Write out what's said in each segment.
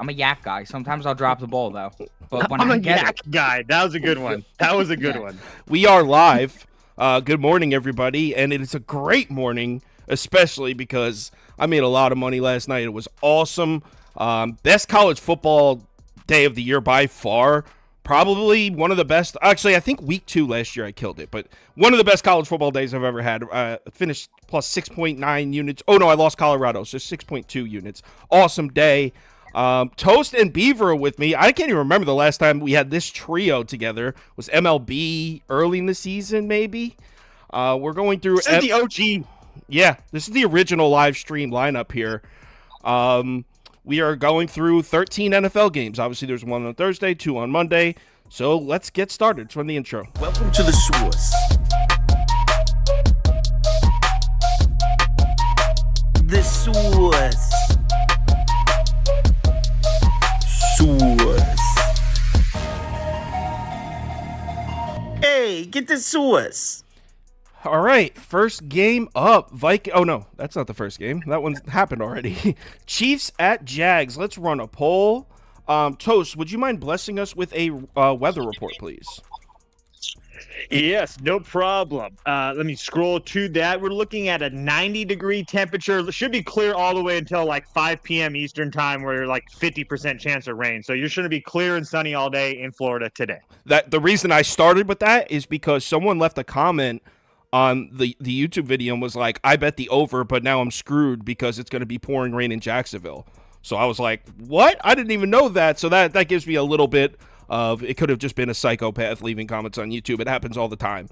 I'm a yak guy. Sometimes I'll drop the ball though. But when I'm I a get yak guy. That was a good one. That was a good one. We are live. Good morning, everybody. And it is a great morning, especially because I made a lot of money last night. It was awesome. Best college football day of the year by far. Probably one of the best. Actually, I think week 2 last year I killed it. But one of the best college football days I've ever had. Finished plus 6.9 units. Oh, no, I lost Colorado. So 6.2 units. Awesome day. Toast and Beaver are with me. I can't even remember the last time we had this trio together. It was MLB early in the season, maybe. We're going through. This is the OG. Yeah, this is the original live stream lineup here. We are going through 13 NFL games. Obviously, there's one on Thursday, 2 on Monday. So let's get started. Let's run the intro. Welcome to the source. The source. Source. Hey, get the source. All right, first game up. Oh, no, that's not the first game. That one's happened already. Chiefs at Jags. Let's run a poll. Toast, would you mind blessing us with a weather report, please? Yes, no problem. Let me scroll to that. We're looking at a 90-degree temperature. It should be clear all the way until like 5 p.m. Eastern time, where you're like 50% chance of rain. So you're going to be clear and sunny all day in Florida today. The reason I started with that is because someone left a comment on the YouTube video and was like, I bet the over, but now I'm screwed because it's going to be pouring rain in Jacksonville. So I was like, what? I didn't even know that. So that gives me a little bit of, it could have just been a psychopath leaving comments on YouTube. It happens all the time.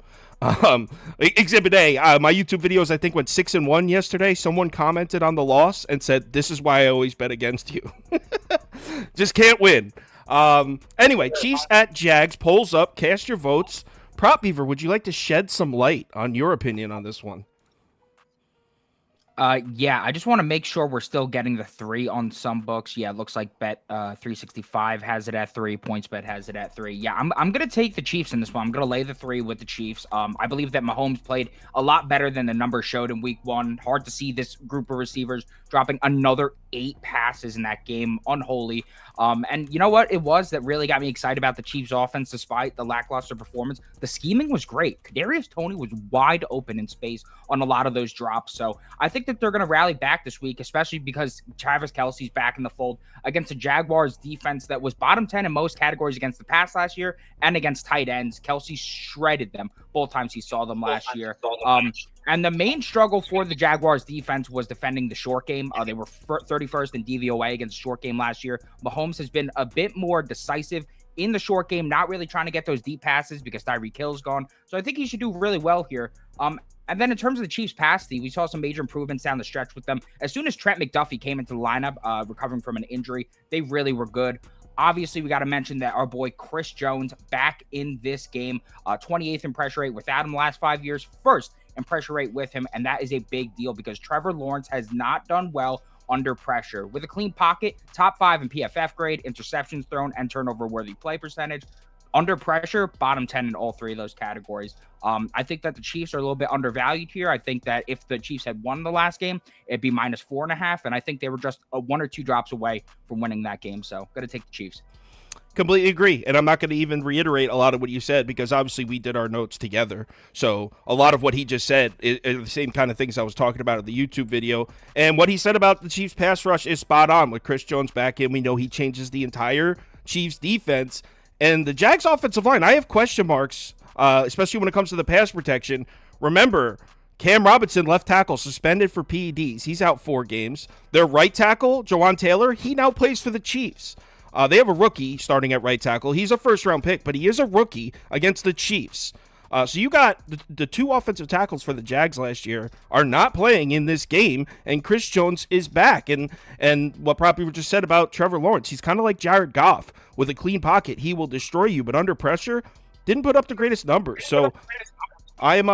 Exhibit A, my YouTube videos, I think, went 6-1 yesterday. Someone commented on the loss and said, this is why I always bet against you. Just can't win. Anyway, Chiefs at Jags, polls up, cast your votes. Prop Beaver, would you like to shed some light on your opinion on this one? Yeah, I just want to make sure we're still getting the 3 on some books. Yeah, it looks like Bet 365 has it at 3. PointsBet has it at 3. Yeah, I'm gonna take the Chiefs in this one. I'm gonna lay the 3 with the Chiefs. I believe that Mahomes played a lot better than the numbers showed in Week 1. Hard to see this group of receivers dropping another 8 passes in that game. Unholy. And you know what it was that really got me excited about the Chiefs offense, despite the lackluster performance? The scheming was great. Kadarius Toney was wide open in space on a lot of those drops. So I think that they're going to rally back this week, especially because Travis Kelce's back in the fold against a Jaguars defense that was bottom 10 in most categories against the pass last year and against tight ends. Kelce shredded them both times he saw them last year. And the main struggle for the Jaguars defense was defending the short game. They were 31st in DVOA against the short game last year. Mahomes has been a bit more decisive in the short game, not really trying to get those deep passes because Tyreek Hill's gone. So I think he should do really well here. And then in terms of the Chiefs pass D, we saw some major improvements down the stretch with them. As soon as Trent McDuffie came into the lineup, recovering from an injury, they really were good. Obviously, we got to mention that our boy Chris Jones back in this game, 28th in pressure rate without him the last 5 years, first in pressure rate with him. And that is a big deal because Trevor Lawrence has not done well under pressure. With a clean pocket, top 5 in PFF grade, interceptions thrown, and turnover worthy play percentage. Under pressure, bottom 10 in all 3 of those categories. I think that the Chiefs are a little bit undervalued here. I think that if the Chiefs had won the last game, it'd be -4.5. And I think they were just 1 or 2 drops away from winning that game. So got to take the Chiefs. Completely agree. And I'm not going to even reiterate a lot of what you said because obviously we did our notes together. So a lot of what he just said is the same kind of things I was talking about in the YouTube video. And what he said about the Chiefs pass rush is spot on. With Chris Jones back in, we know he changes the entire Chiefs defense. And the Jags offensive line, I have question marks, especially when it comes to the pass protection. Remember, Cam Robinson, left tackle, suspended for PEDs. He's out 4 games. Their right tackle, Jawan Taylor, he now plays for the Chiefs. They have a rookie starting at right tackle. He's a first-round pick, but he is a rookie against the Chiefs. So you got the 2 offensive tackles for the Jags last year are not playing in this game, and Chris Jones is back. And what probably just said about Trevor Lawrence, he's kind of like Jared Goff. With a clean pocket, he will destroy you, but under pressure, didn't put up the greatest numbers. So I'm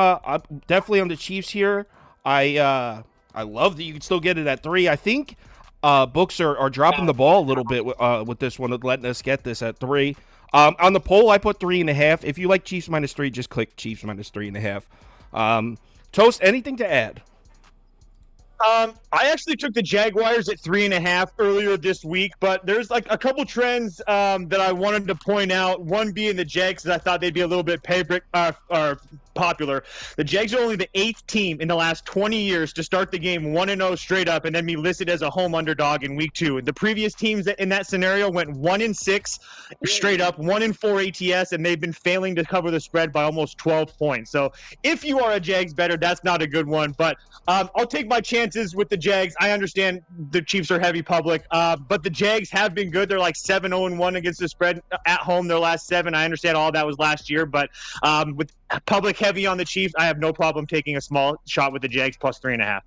definitely on the Chiefs here. I love that you can still get it at 3. I think books are dropping the ball a little bit with this one, letting us get this at 3. On the poll, I put 3.5. If you like Chiefs -3, just click Chiefs -3.5. Toast, anything to add? I actually took the Jaguars at 3.5 earlier this week, but there's like a couple trends that I wanted to point out. One being the Jags, because I thought they'd be a little bit popular. The Jags are only the 8th team in the last 20 years to start the game 1-0 straight up and then be listed as a home underdog in week 2. The previous teams that in that scenario went 1-6 straight up, 1-4 ATS, and they've been failing to cover the spread by almost 12 points. So if you are a Jags bettor, that's not a good one, but I'll take my chances with the Jags. I understand the Chiefs are heavy public, but the Jags have been good. They're like 7-0-1 against the spread at home their last 7. I understand all that was last year, but with public heavy on the Chiefs, I have no problem taking a small shot with the Jags plus 3.5.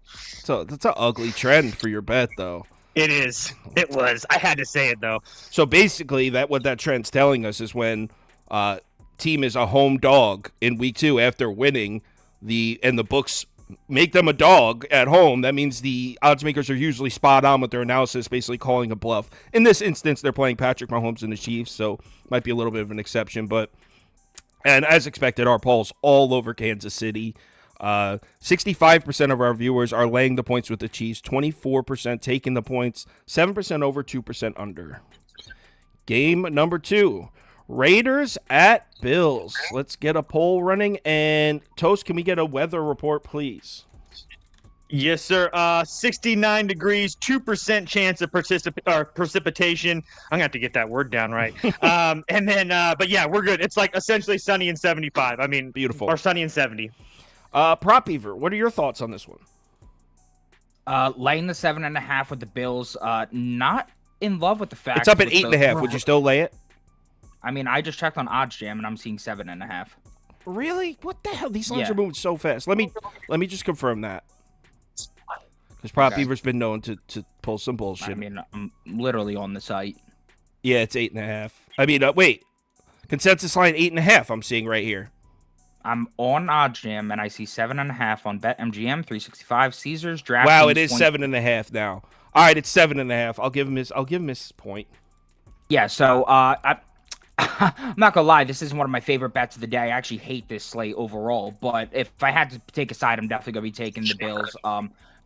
So that's an ugly trend for your bet, though. It is. It was. I had to say it, though. So basically, what that trend's telling us is when team is a home dog in week 2 after winning, and the books make them a dog at home, that means the odds makers are usually spot on with their analysis, basically calling a bluff. In this instance, they're playing Patrick Mahomes and the Chiefs, so might be a little bit of an exception, and as expected, our polls all over Kansas City. 65% of our viewers are laying the points with the Chiefs, 24% taking the points, 7% over, 2% under. Game number 2, Raiders at Bills. Let's get a poll running. And Toast, can we get a weather report, please? Yes, sir. 69 degrees, 2% chance of precipitation. I'm gonna have to get that word down right. And then, but yeah, we're good. It's like essentially sunny and 75. I mean, beautiful. Or sunny and 70. Prop Beaver, what are your thoughts on this one? Laying the 7.5 with the Bills. Not in love with the fact it's up at 8.5. Would you still lay it? I mean, I just checked on OddsJam and I'm seeing 7.5. Really? What the hell? These lines Yeah. are moving so fast. Let me just confirm that. Because Prop Beaver's been known to pull some bullshit. I mean, I'm literally on the site. Yeah, it's 8.5. I mean, wait. Consensus line 8.5 I'm seeing right here. I'm on OddsJam and I see 7.5 on BetMGM, 365, Caesars, DraftKings. Wow, it is 7.5 now. All right, it's 7.5. I'll give him his point. Yeah, so I'm not gonna lie, this isn't one of my favorite bets of the day. I actually hate this slate overall, but if I had to take a side, I'm definitely gonna be taking the Bills.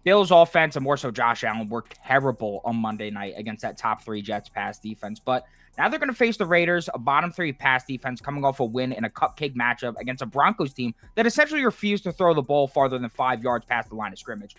Bills offense and more so Josh Allen worked terrible on Monday night against that top 3 Jets pass defense, but now they're going to face the Raiders, a bottom 3 pass defense coming off a win in a cupcake matchup against a Broncos team that essentially refused to throw the ball farther than 5 yards past the line of scrimmage.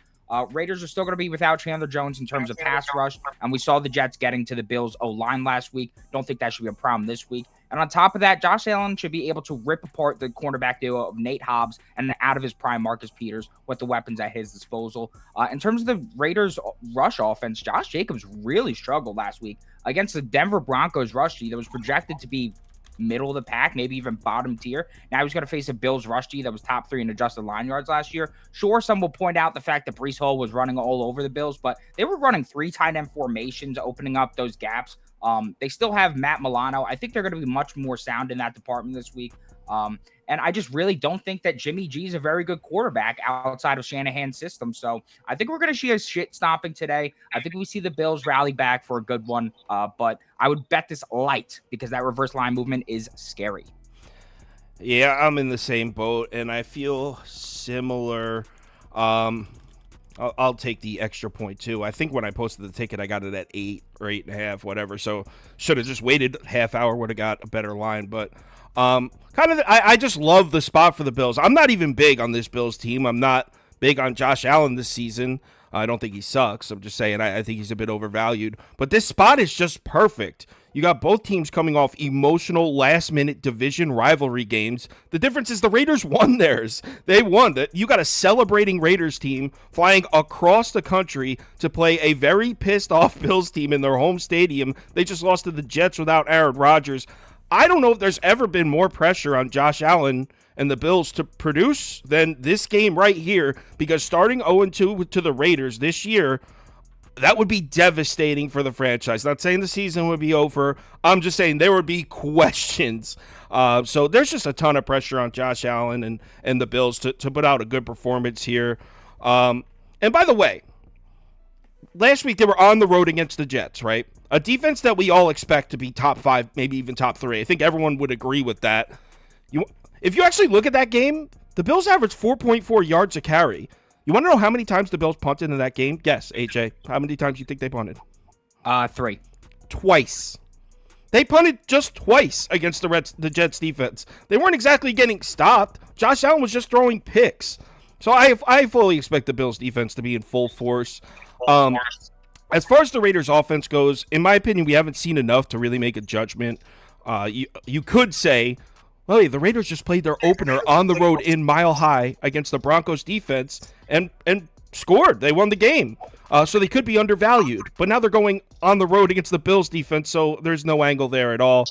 Raiders are still going to be without Chandler Jones in terms of pass rush, and we saw the Jets getting to the Bills' O-line last week. Don't think that should be a problem this week. And on top of that, Josh Allen should be able to rip apart the cornerback duo of Nate Hobbs and out of his prime Marcus Peters with the weapons at his disposal. In terms of the Raiders' rush offense, Josh Jacobs really struggled last week against the Denver Broncos rush D that was projected to be middle of the pack, maybe even bottom tier. Now he's going to face a Bills rush D that was top 3 in adjusted line yards last year. Sure, some will point out the fact that Breece Hall was running all over the Bills, but they were running 3 tight end formations, opening up those gaps. They still have Matt Milano. I think they're going to be much more sound in that department this week. And I just really don't think that Jimmy G is a very good quarterback outside of Shanahan's system. So I think we're going to see a shit stomping today. I think we see the Bills rally back for a good one. But I would bet this light because that reverse line movement is scary. Yeah, I'm in the same boat, and I feel similar. I'll take the extra point, too. I think when I posted the ticket, I got it at 8 or 8.5, whatever. So should have just waited a half hour, would have got a better line. But I just love the spot for the Bills. I'm not even big on this Bills team. I'm not big on Josh Allen this season. I don't think he sucks. I'm just saying I think he's a bit overvalued. But this spot is just perfect. You got both teams coming off emotional last-minute division rivalry games. The difference is the Raiders won theirs. They won. You got a celebrating Raiders team flying across the country to play a very pissed-off Bills team in their home stadium. They just lost to the Jets without Aaron Rodgers. I don't know if there's ever been more pressure on Josh Allen and the Bills to produce than this game right here, because starting 0-2 to the Raiders this year, that would be devastating for the franchise. Not saying the season would be over. I'm just saying there would be questions. So there's just a ton of pressure on Josh Allen and the Bills to put out a good performance here. And by the way, last week they were on the road against the Jets, right? A defense that we all expect to be top 5, maybe even top 3. I think everyone would agree with that. If you actually look at that game, the Bills averaged 4.4 yards a carry. You want to know how many times the Bills punted in that game? Guess, AJ. How many times you think they punted? 3. Twice. They punted just twice against the Jets defense. They weren't exactly getting stopped. Josh Allen was just throwing picks. So I fully expect the Bills defense to be in full force. As far as the Raiders offense goes, in my opinion, we haven't seen enough to really make a judgment. You could say, well, hey, the Raiders just played their opener on the road in Mile High against the Broncos defense and scored. They won the game. So they could be undervalued. But now they're going on the road against the Bills defense, so there's no angle there at all.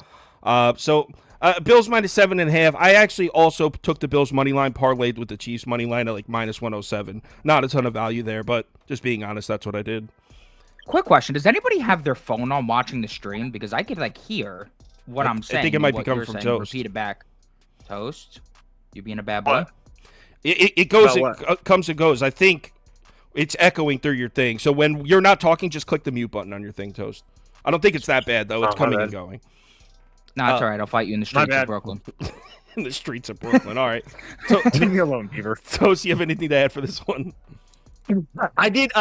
Bills minus 7.5. I actually also took the Bills money line, parlayed with the Chiefs money line at like minus 107. Not a ton of value there, but just being honest, that's what I did. Quick question. Does anybody have their phone on watching the stream? Because I could like hear what I'm saying. I think it might be what coming you're from saying. Toast. Repeat it back. Toast? You being a bad boy? It goes, it comes and goes. I think it's echoing through your thing. So when you're not talking, just click the mute button on your thing, Toast. I don't think it's that bad, though. It's coming and going. No, it's all right. I'll fight you in the streets of Brooklyn. In the streets of Brooklyn. All right. Leave me alone, Beaver. Toast, you have anything to add for this one? I did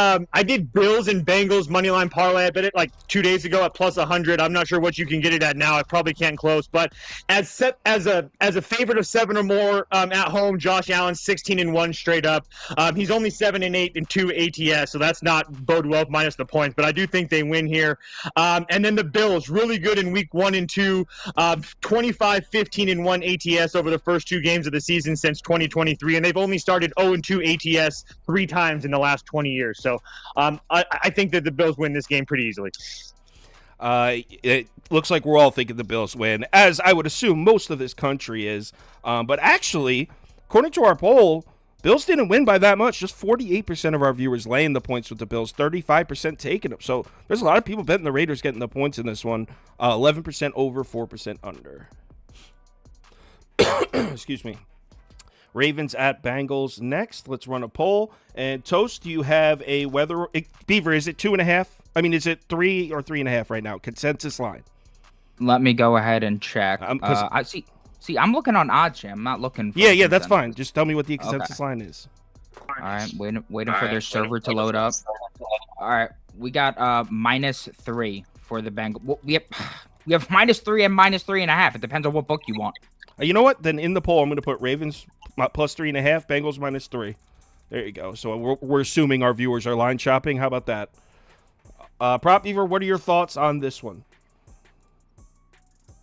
Bills and Bengals money line parlay. I bet it like 2 days ago at plus 100. I'm not sure what you can get it at now. I probably can't close, but as a favorite of 7 or more at home, Josh Allen 16-1 straight up. He's only 7-8 in 2 ATS, so that's not bode well minus the points. But I do think they win here. And then the Bills really good in week 1 and 2, 25-15-1 ATS over the first 2 games of the season since 2023, and they've only started 0-2 ATS 3 times in the last 20 years. So I think that the Bills win this game pretty easily. It looks like we're all thinking the Bills win, as I would assume most of this country is. But actually, according to our poll, Bills didn't win by that much. Just 48% of our viewers laying the points with the Bills, 35% taking them. So there's a lot of people betting the Raiders getting the points in this one. 11% over, 4% under. Excuse me. Ravens at Bengals next. Let's run a poll. And Toast, do you have a weather? Beaver, is it 2.5? I mean, is it 3 or 3.5 right now? Consensus line. Let me go ahead and check. I see. I'm looking on OddsJam. I'm not looking. Yeah, that's fine. Just tell me what the consensus line is. All right, waiting for their server to load up. All right, we got -3 for the Bengals. Well, we have -3 and -3.5. It depends on what book you want. You know what? Then in the poll, I'm going to put Ravens plus 3.5, Bengals -3. There you go. So we're assuming our viewers are line shopping. How about that? Prop Beaver, what are your thoughts on this one?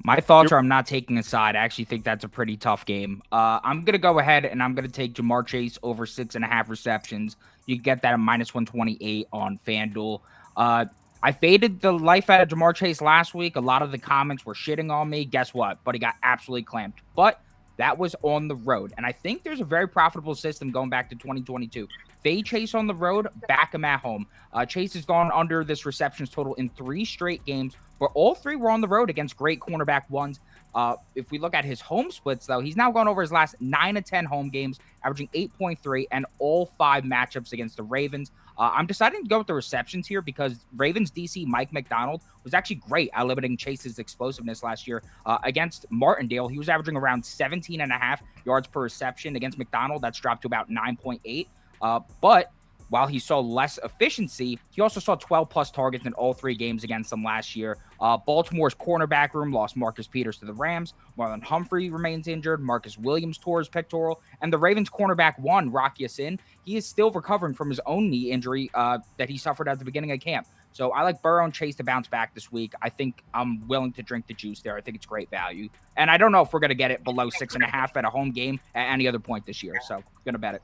My thoughts are I'm not taking a side. I actually think that's a pretty tough game. I'm going to go ahead and I'm going to take Jamar Chase over 6.5 receptions. You can get that at -128 on FanDuel. I faded the life out of Jamar Chase last week. A lot of the comments were shitting on me. Guess what? But he got absolutely clamped. But that was on the road. And I think there's a very profitable system going back to 2022. Fade Chase on the road, back him at home. Chase has gone under this receptions total in 3 straight games, where all 3 were on the road against great cornerback ones. If we look at his home splits, though, he's now gone over his last 9 of 10 home games, averaging 8.3, and all 5 matchups against the Ravens. I'm deciding to go with the receptions here because Ravens DC Mike McDonald was actually great at limiting Chase's explosiveness last year. Against Martindale, he was averaging around 17.5 yards per reception. Against McDonald, that's dropped to about 9.8. But while he saw less efficiency, he also saw 12-plus targets in all 3 games against them last year. Baltimore's cornerback room lost Marcus Peters to the Rams. Marlon Humphrey remains injured. Marcus Williams tore his pectoral. And the Ravens cornerback one, Rock Ya-Sin, he is still recovering from his own knee injury that he suffered at the beginning of camp. So I like Burrow and Chase to bounce back this week. I think I'm willing to drink the juice there. I think it's great value. And I don't know if we're going to get it below 6.5 at a home game at any other point this year. So I'm going to bet it.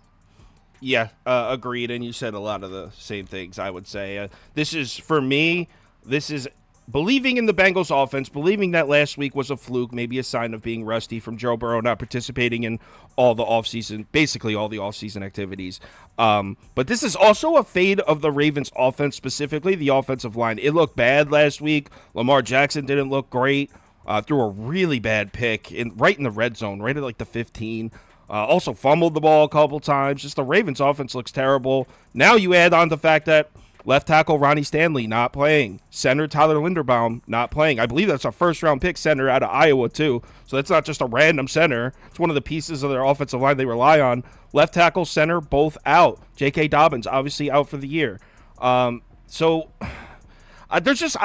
Yeah, agreed. And you said a lot of the same things, I would say. This is, for me, this is believing in the Bengals offense, believing that last week was a fluke, maybe a sign of being rusty from Joe Burrow not participating in all the offseason, basically all the offseason activities. But this is also a fade of the Ravens offense, specifically the offensive line. It looked bad last week. Lamar Jackson didn't look great. Threw a really bad pick right in the red zone, right at like the 15. Also fumbled the ball a couple times. Just the Ravens offense looks terrible. Now you add on the fact that Left tackle Ronnie Stanley not playing. Center Tyler Linderbaum not playing. I believe that's a first-round pick center out of Iowa too. So that's not just a random center. It's one of the pieces of their offensive line they rely on. Left tackle, center, both out. J.K. Dobbins obviously out for the year. There's just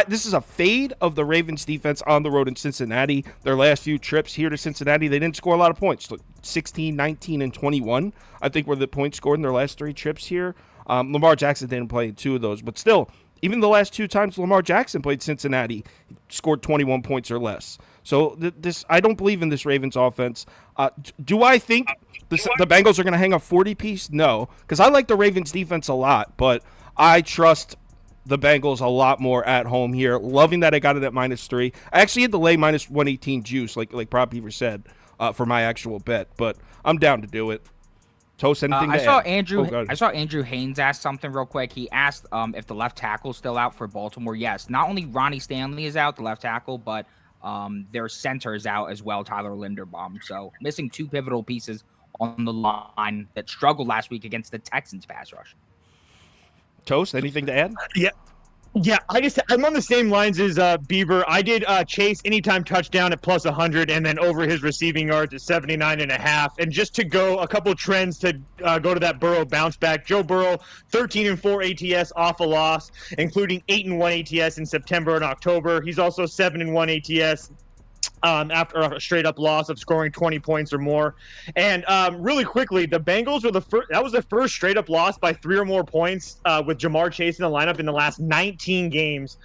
this is a fade of the Ravens defense on the road in Cincinnati. Their last few trips here to Cincinnati, they didn't score a lot of points. 16, 19, and 21, I think, were the points scored in their last 3 trips here. Lamar Jackson didn't play in 2 of those, but still, even the last 2 times Lamar Jackson played Cincinnati, he scored 21 points or less. So I don't believe in this Ravens offense. Do I think the Bengals are going to hang a 40-piece? No, because I like the Ravens defense a lot, but I trust the Bengals a lot more at home here. Loving that I got it at -3. I actually had to lay -118 juice, like Prop Beaver said, for my actual bet, but I'm down to do it. Toast, anything to add? I saw Andrew Haynes ask something real quick. He asked if the left tackle is still out for Baltimore. Yes, not only Ronnie Stanley is out, the left tackle, but their center is out as well, Tyler Linderbaum. So missing 2 pivotal pieces on the line that struggled last week against the Texans pass rush. Toast, anything to add? Yeah, I'm on the same lines as Beaver. I did Chase anytime touchdown at +100, and then over his receiving yards at 79.5. And just to go a couple trends to go to that Burrow bounce back. Joe Burrow, 13-4 ATS off a loss, including 8-1 ATS in September and October. He's also 7-1 ATS after a straight-up loss of scoring 20 points or more. And really quickly, the Bengals were that was the first straight-up loss by 3 or more points with Jamar Chase in the lineup in the last 19 games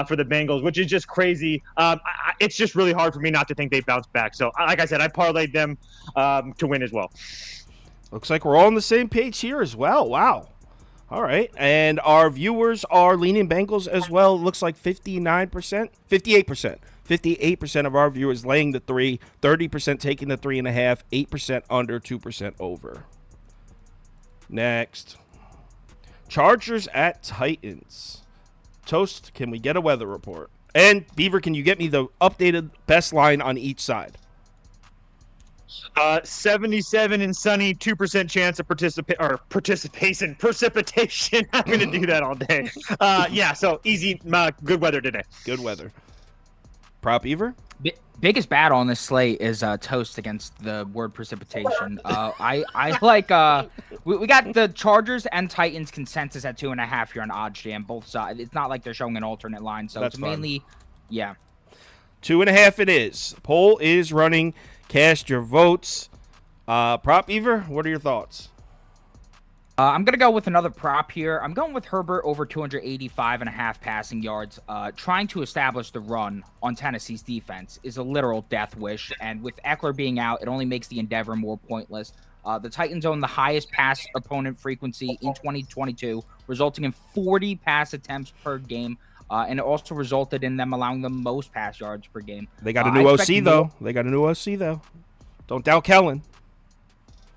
for the Bengals, which is just crazy. It's just really hard for me not to think they bounce back. So, like I said, I parlayed them to win as well. Looks like we're all on the same page here as well. Wow. All right. And our viewers are leaning Bengals as well. It looks like 59%, 58%. 58% of our viewers laying the 3, 30% taking the 3.5, 8% under, 2% over. Next. Chargers at Titans. Toast, can we get a weather report? And Beaver, can you get me the updated best line on each side? 77 and sunny, 2% chance of precipitation. I'm going to do that all day. Yeah, so easy, good weather today. Good weather. Prop Beaver? Biggest battle on this slate is Toast against the word precipitation. I like we got the Chargers and Titans consensus at 2.5 here on OddsJam, both sides. It's not like they're showing an alternate line, so that's it's mainly, yeah. 2.5 it is. Poll is running. Cast your votes. Prop Beaver, what are your thoughts? I'm going to go with another prop here. I'm going with Herbert over 285.5 passing yards. Trying to establish the run on Tennessee's defense is a literal death wish, and with Eckler being out, it only makes the endeavor more pointless. The Titans own the highest pass opponent frequency in 2022, resulting in 40 pass attempts per game, and it also resulted in them allowing the most pass yards per game. They got a new OC, though. Don't doubt Kellen.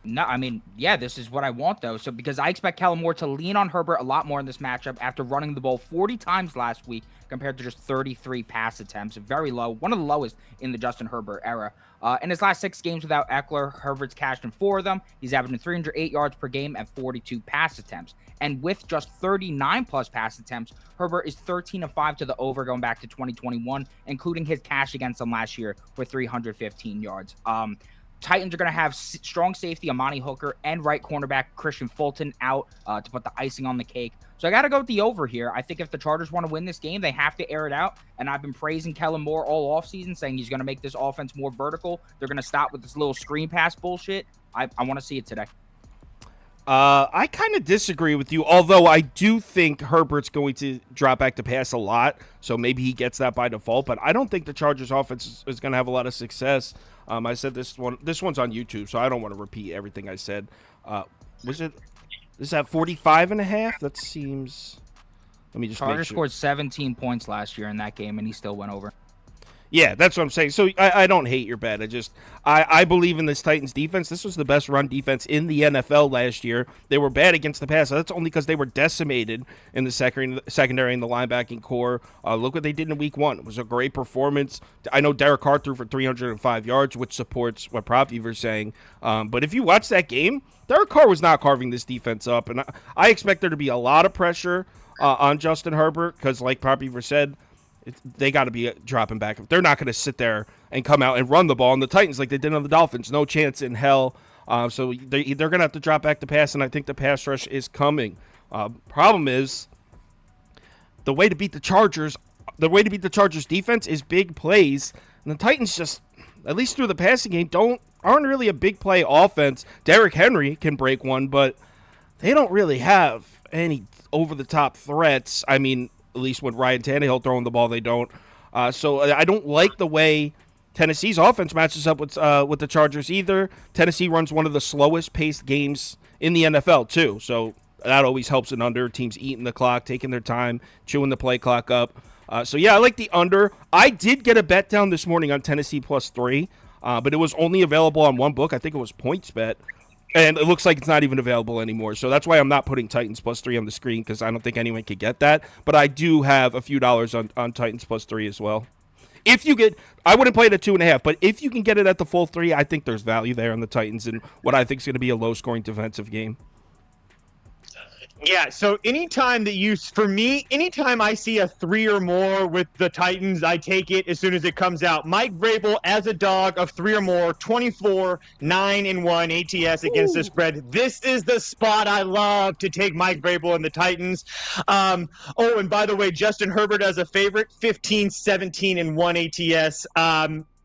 No, I mean, yeah, this is what I want, though. So because I expect Kellen Moore to lean on Herbert a lot more in this matchup after running the ball 40 times last week compared to just 33 pass attempts. Very low, one of the lowest in the Justin Herbert era. In his last 6 games without Eckler, Herbert's cashed in 4 of them. He's averaging 308 yards per game and 42 pass attempts. And with just 39-plus pass attempts, Herbert is 13-5 to the over going back to 2021, including his cash against them last year for 315 yards. Titans are going to have strong safety Amani Hooker and right cornerback Christian Fulton out to put the icing on the cake. So I got to go with the over here. I think if the Chargers want to win this game, they have to air it out. And I've been praising Kellen Moore all offseason, saying he's going to make this offense more vertical. They're going to stop with this little screen pass bullshit. I want to see it today. I kind of disagree with you, although I do think Herbert's going to drop back to pass a lot, so maybe he gets that by default. But I don't think the Chargers offense is going to have a lot of success. I said this one's on YouTube, so I don't want to repeat everything I said. Is that 45.5? That seems. Let me just Chargers make sure. scored 17 points last year in that game, and he still went over. Yeah, that's what I'm saying. So I don't hate your bet. I believe in this Titans defense. This was the best run defense in the NFL last year. They were bad against the pass. That's only because they were decimated in the secondary and the linebacking core. Look what they did in week 1. It was a great performance. I know Derek Carr threw for 305 yards, which supports what Prop Beaver's saying. But if you watch that game, Derek Carr was not carving this defense up. And I expect there to be a lot of pressure on Justin Herbert because, like Prop Beaver said, they got to be dropping back. They're not going to sit there and come out and run the ball on the Titans like they did on the Dolphins. No chance in hell. So they're going to have to drop back to pass, and I think the pass rush is coming. Problem is, the way to beat the Chargers defense is big plays, and the Titans just, at least through the passing game, aren't really a big play offense. Derrick Henry can break one, but they don't really have any over-the-top threats. I mean, at least with Ryan Tannehill throwing the ball, they don't. So I don't like the way Tennessee's offense matches up with the Chargers either. Tennessee runs one of the slowest paced games in the NFL too, so that always helps an under. Teams eating the clock, taking their time, chewing the play clock up. So yeah, I like the under. I did get a bet down this morning on Tennessee +3, but it was only available on one book. I think it was PointsBet, and it looks like it's not even available anymore. So that's why I'm not putting Titans +3 on the screen, because I don't think anyone could get that. But I do have a few dollars on Titans +3 as well. If you get, I wouldn't play it at 2.5, but if you can get it at the full 3, I think there's value there on the Titans in what I think is going to be a low-scoring defensive game. Yeah, so anytime I see a 3 or more with the Titans, I take it as soon as it comes out. Mike Vrabel as a dog of 3 or more, 24, 9-1 ATS against the spread. This is the spot I love to take Mike Vrabel and the Titans. And by the way, Justin Herbert as a favorite, 15, 17-1 ATS.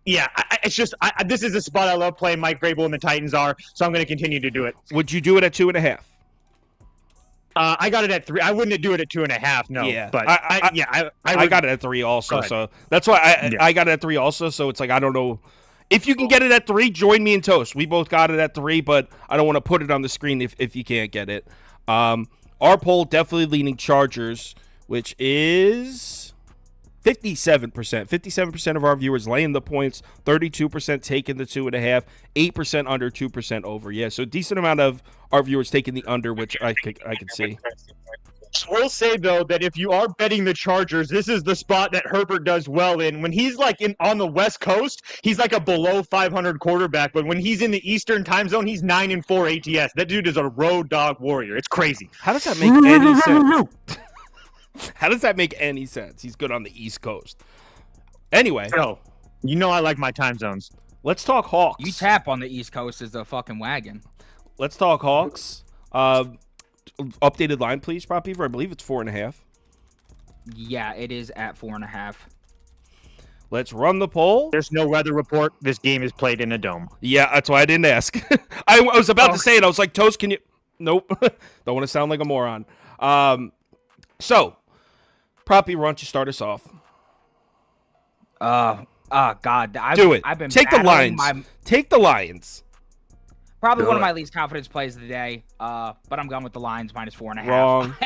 Yeah, it's just this is the spot I love playing Mike Vrabel and the Titans are, so I'm going to continue to do it. Would you do it at 2.5? I got it at 3. I wouldn't do it at 2.5. No. Yeah, but I got it at 3 also. So that's why I got it at 3 also. So it's like, I don't know if you can get it at 3. Join me in toast. We both got it at 3, but I don't want to put it on the screen if you can't get it. Our poll definitely leaning Chargers, which is 57%. 57% of our viewers laying the points, 32% taking the 2.5, 8% under, 2% over. Yeah, so a decent amount of our viewers taking the under, which I could see. We'll say, though, that if you are betting the Chargers, this is the spot that Herbert does well in. When he's like on the West Coast, he's like a below 500 quarterback. But when he's in the Eastern time zone, he's 9-4 ATS. That dude is a road dog warrior. It's crazy. How does that make any sense? How does that make any sense? He's good on the East Coast. Anyway. Bro, you know I like my time zones. Let's talk Hawks. You tap on the East Coast as a fucking wagon. Let's talk Hawks. Updated line, please, Prop Beaver. I believe it's 4.5. Yeah, it is at 4.5. Let's run the poll. There's no weather report. This game is played in a dome. Yeah, that's why I didn't ask. I was about to say it. I was like, Toast, can you... Nope. Don't want to sound like a moron. So, Prop Beaver, why don't you start us off? God. Do it. I've been Take the Lions. Take the Lions. Probably one of my least confidence plays of the day, but I'm going with the Lions -4.5.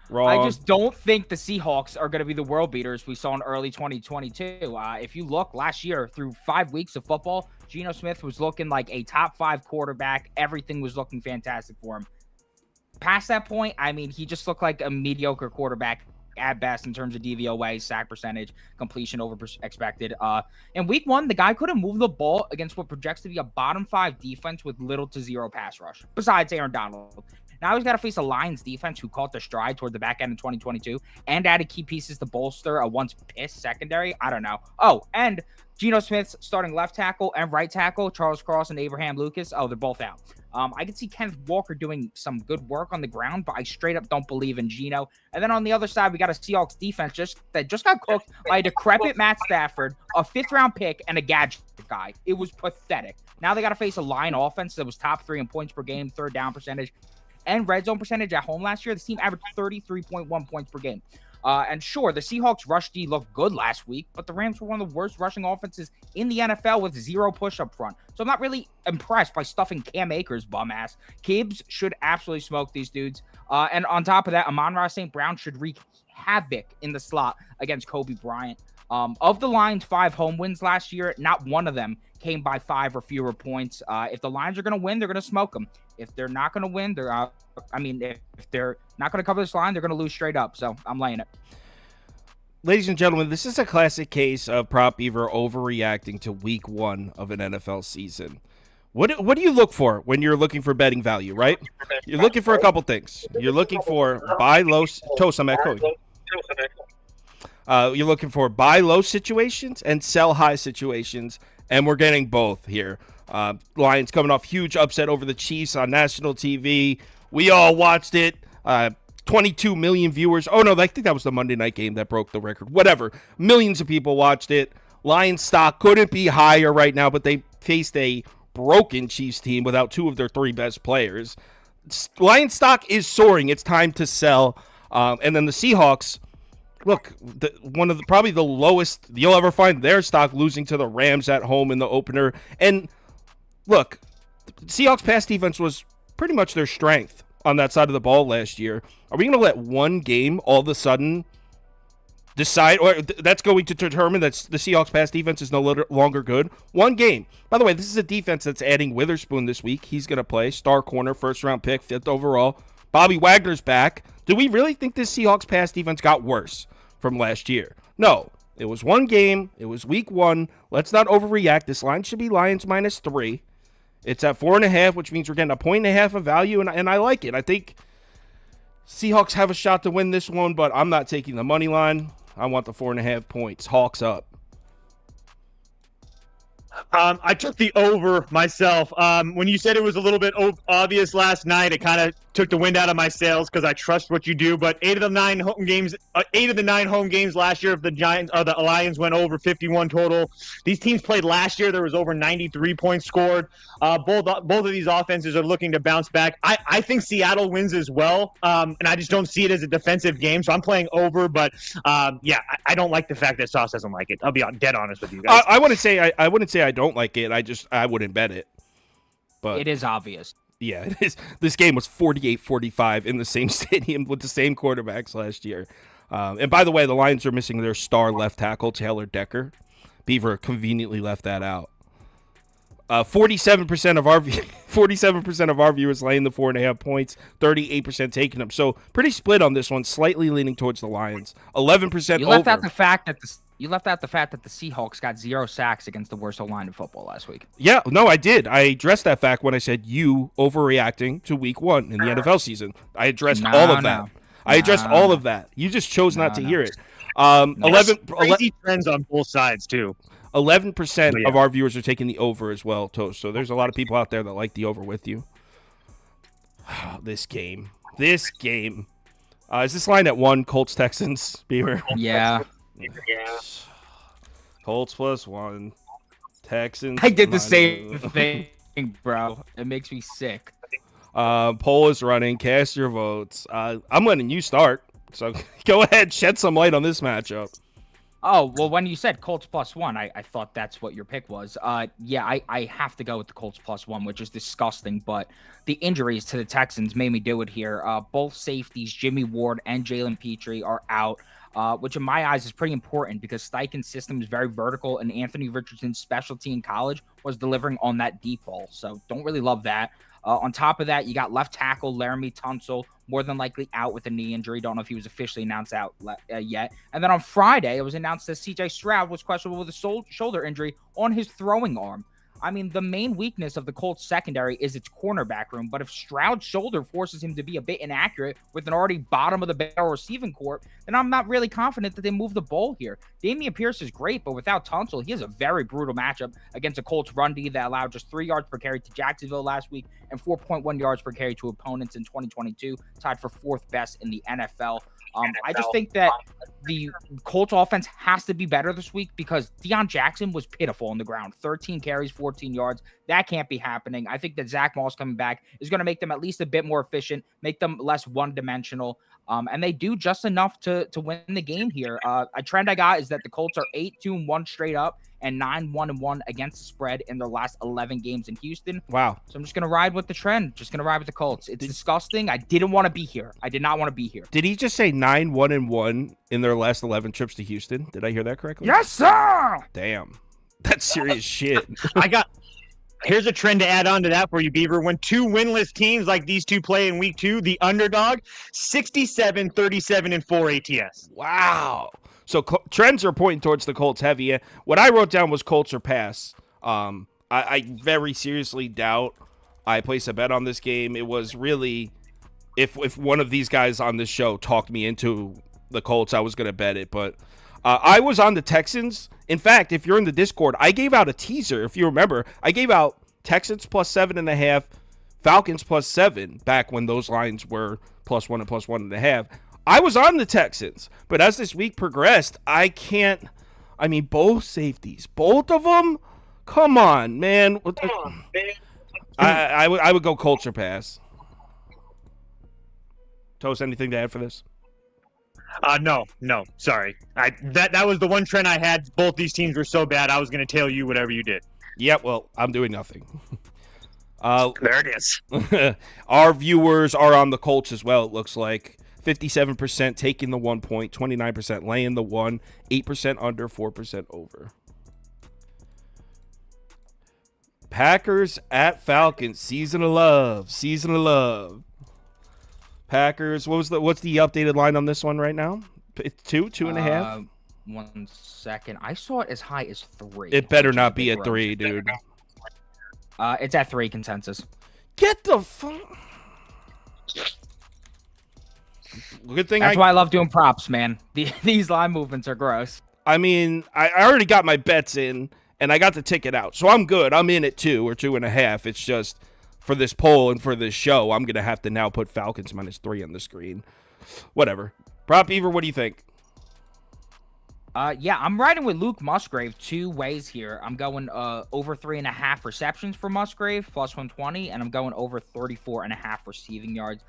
Wrong. I just don't think the Seahawks are going to be the world beaters we saw in early 2022. If you look last year through 5 weeks of football, Geno Smith was looking like a top 5 quarterback. Everything was looking fantastic for him. Past that point, I mean, he just looked like a mediocre quarterback at best in terms of DVOA, sack percentage, completion over expected. In week 1, the guy couldn't move the ball against what projects to be a bottom 5 defense with little to zero pass rush, besides Aaron Donald. Now he's got to face a Lions defense who caught their stride toward the back end of 2022 and added key pieces to bolster a once pissed secondary. I don't know. Oh, and Geno Smith's starting left tackle and right tackle, Charles Cross and Abraham Lucas. Oh, they're both out. I can see Kenneth Walker doing some good work on the ground, but I straight up don't believe in Geno. And then on the other side, we got a Seahawks defense that just got cooked by a decrepit Matt Stafford, a 5th-round pick, and a gadget guy. It was pathetic. Now they got to face a Lion offense that was top 3 in points per game, 3rd down percentage, and red zone percentage at home last year. The team averaged 33.1 points per game. And sure, the Seahawks rush D looked good last week, but the Rams were one of the worst rushing offenses in the NFL with 0 push up front. So I'm not really impressed by stuffing Cam Akers' bum ass. Kibbs should absolutely smoke these dudes. And on top of that, Amon-Ra St. Brown should wreak havoc in the slot against Kobe Bryant. Of the Lions' 5 home wins last year, not one of them came by 5 or fewer points. If the Lions are going to win, they're going to smoke them. If they're not going to win, if they're not going to cover this line, they're going to lose straight up. So I'm laying it. Ladies and gentlemen, this is a classic case of Prop Beaver overreacting to week 1 of an NFL season. What do you look for when you're looking for betting value, right? You're looking for a couple things. You're looking for buy low. Toast, I'm echoing. You're looking for buy low situations and sell high situations, and we're getting both here. Lions coming off huge upset over the Chiefs on national TV. We all watched it. 22 million viewers. Oh, no, I think that was the Monday night game that broke the record. Whatever. Millions of people watched it. Lions stock couldn't be higher right now, but they faced a broken Chiefs team without 2 of their 3 best players. Lions stock is soaring. It's time to sell. And then the Seahawks, look, one of probably the lowest you'll ever find their stock, losing to the Rams at home in the opener. And look, Seahawks pass defense was pretty much their strength on that side of the ball last year. Are we going to let one game all of a sudden decide, or that's going to determine that the Seahawks pass defense is no longer good? One game. By the way, this is a defense that's adding Witherspoon this week. He's going to play star corner, first round pick, 5th overall. Bobby Wagner's back. Do we really think this Seahawks pass defense got worse from last year? No. It was one game. It was week 1. Let's not overreact. This line should be Lions -3. It's at 4.5, which means we're getting 1.5 points of value, and I like it. I think Seahawks have a shot to win this one, but I'm not taking the money line. I want the 4.5 points. Hawks up. I took the over myself. When you said it was a little bit obvious last night, it kind of took the wind out of my sails because I trust what you do. But 8 of the 9 home games last year of the Lions went over 51 total. These teams played last year. There was over 93 points scored. Both of these offenses are looking to bounce back. I think Seattle wins as well, and I just don't see it as a defensive game. So I'm playing over. But yeah, I don't like the fact that Sauce doesn't like it. I'll be dead honest with you guys. I wouldn't say I don't like it. I wouldn't bet it. But it is obvious. Yeah, it is. This game was 48-45 in the same stadium with the same quarterbacks last year. And by the way, the Lions are missing their star left tackle, Taylor Decker. Beaver conveniently left that out. 47% of our viewers laying the 4.5 points, 38% taking them. So pretty split on this one, slightly leaning towards the Lions. 11% You left over. out the fact that the Seahawks got 0 sacks against the worst O-line in football last week. Yeah, no, I did. I addressed that fact when I said you overreacting to week 1 in the NFL season. I addressed all of that. I addressed all of that. You just chose not to hear it. 11 crazy trends on both sides too. 11% of our viewers are taking the over as well, Toast. So there's a lot of people out there that like the over with you. This game. Is this line at 1, Colts Texans, Beaver? Yeah. Colts +1, Texans. I did the same thing, bro. It makes me sick. Poll is running. Cast your votes. I'm letting you start. So go ahead, shed some light on this matchup. Oh, well, when you said Colts +1, I thought that's what your pick was. Yeah, I have to go with the Colts +1, which is disgusting, but the injuries to the Texans made me do it here. Both safeties, Jimmy Ward and Jalen Petrie, are out, which in my eyes is pretty important because Steichen's system is very vertical, and Anthony Richardson's specialty in college was delivering on that deep ball, so don't really love that. On top of that, you got left tackle Laramie Tunsil, more than likely out with a knee injury. Don't know if he was officially announced out yet. And then on Friday, it was announced that C.J. Stroud was questionable with a shoulder injury on his throwing arm. I mean, the main weakness of the Colts secondary is its cornerback room, but if Stroud's shoulder forces him to be a bit inaccurate with an already bottom of the barrel receiving corps, then I'm not really confident that they move the ball here. Damian Pierce is great, but without Tunsil, he has a very brutal matchup against a Colts run D that allowed just 3 yards per carry to Jacksonville last week and 4.1 yards per carry to opponents in 2022, tied for 4th best in the NFL. I just think that the Colts offense has to be better this week because Deion Jackson was pitiful on the ground. 13 carries, 14 yards. That can't be happening. I think that Zach Moss coming back is going to make them at least a bit more efficient, make them less one-dimensional. And they do just enough to win the game here. A trend I got is that the Colts are 8-2-1 straight up and 9-1-1 against the spread in their last 11 games in Houston. Wow. So I'm just going to ride with the trend. Just going to ride with the Colts. It's disgusting. I didn't want to be here. I did not want to be here. Did he just say 9-1-1 in their last 11 trips to Houston? Did I hear that correctly? Yes, sir! Damn. That's serious shit. Here's a trend to add on to that for you, Beaver. When 2 winless teams like these two play in week 2, the underdog, 67, 37, and 4 ATS. Wow. So trends are pointing towards the Colts heavy. What I wrote down was Colts or pass. I very seriously doubt I place a bet on this game. It was really, if one of these guys on this show talked me into the Colts, I was going to bet it. But I was on the Texans. In fact, if you're in the Discord, I gave out a teaser. If you remember, I gave out Texans plus 7.5, Falcons plus 7 back when those lines were +1 and +1.5. I was on the Texans, but as this week progressed, I can't. I mean, both safeties, both of them. Come on, man. I would go Colts or pass. Toast, anything to add for this? No, sorry. That was the one trend I had. Both these teams were so bad, I was going to tell you whatever you did. Yeah, well, I'm doing nothing. There it is. Our viewers are on the Colts as well, it looks like. 57% taking the 1 point, 29% laying the 1, 8% under, 4% over. Packers at Falcons, season of love. Packers, what's the updated line on this one right now? It's 2.5? 1 second. I saw it as high as 3. It better not be at 3, dude. It's at 3 consensus. Get the fuck. Good thing That's why I love doing props, man. These line movements are gross. I mean, I already got my bets in, and I got the ticket out, so I'm good. I'm in at 2 or 2.5. It's just for this poll and for this show, I'm gonna have to now put Falcons -3 on the screen. Whatever. Prop Beaver, what do you think? Yeah, I'm riding with Luke Musgrave 2 ways here. I'm going over 3.5 receptions for Musgrave, +120, and I'm going over 34.5 receiving yards.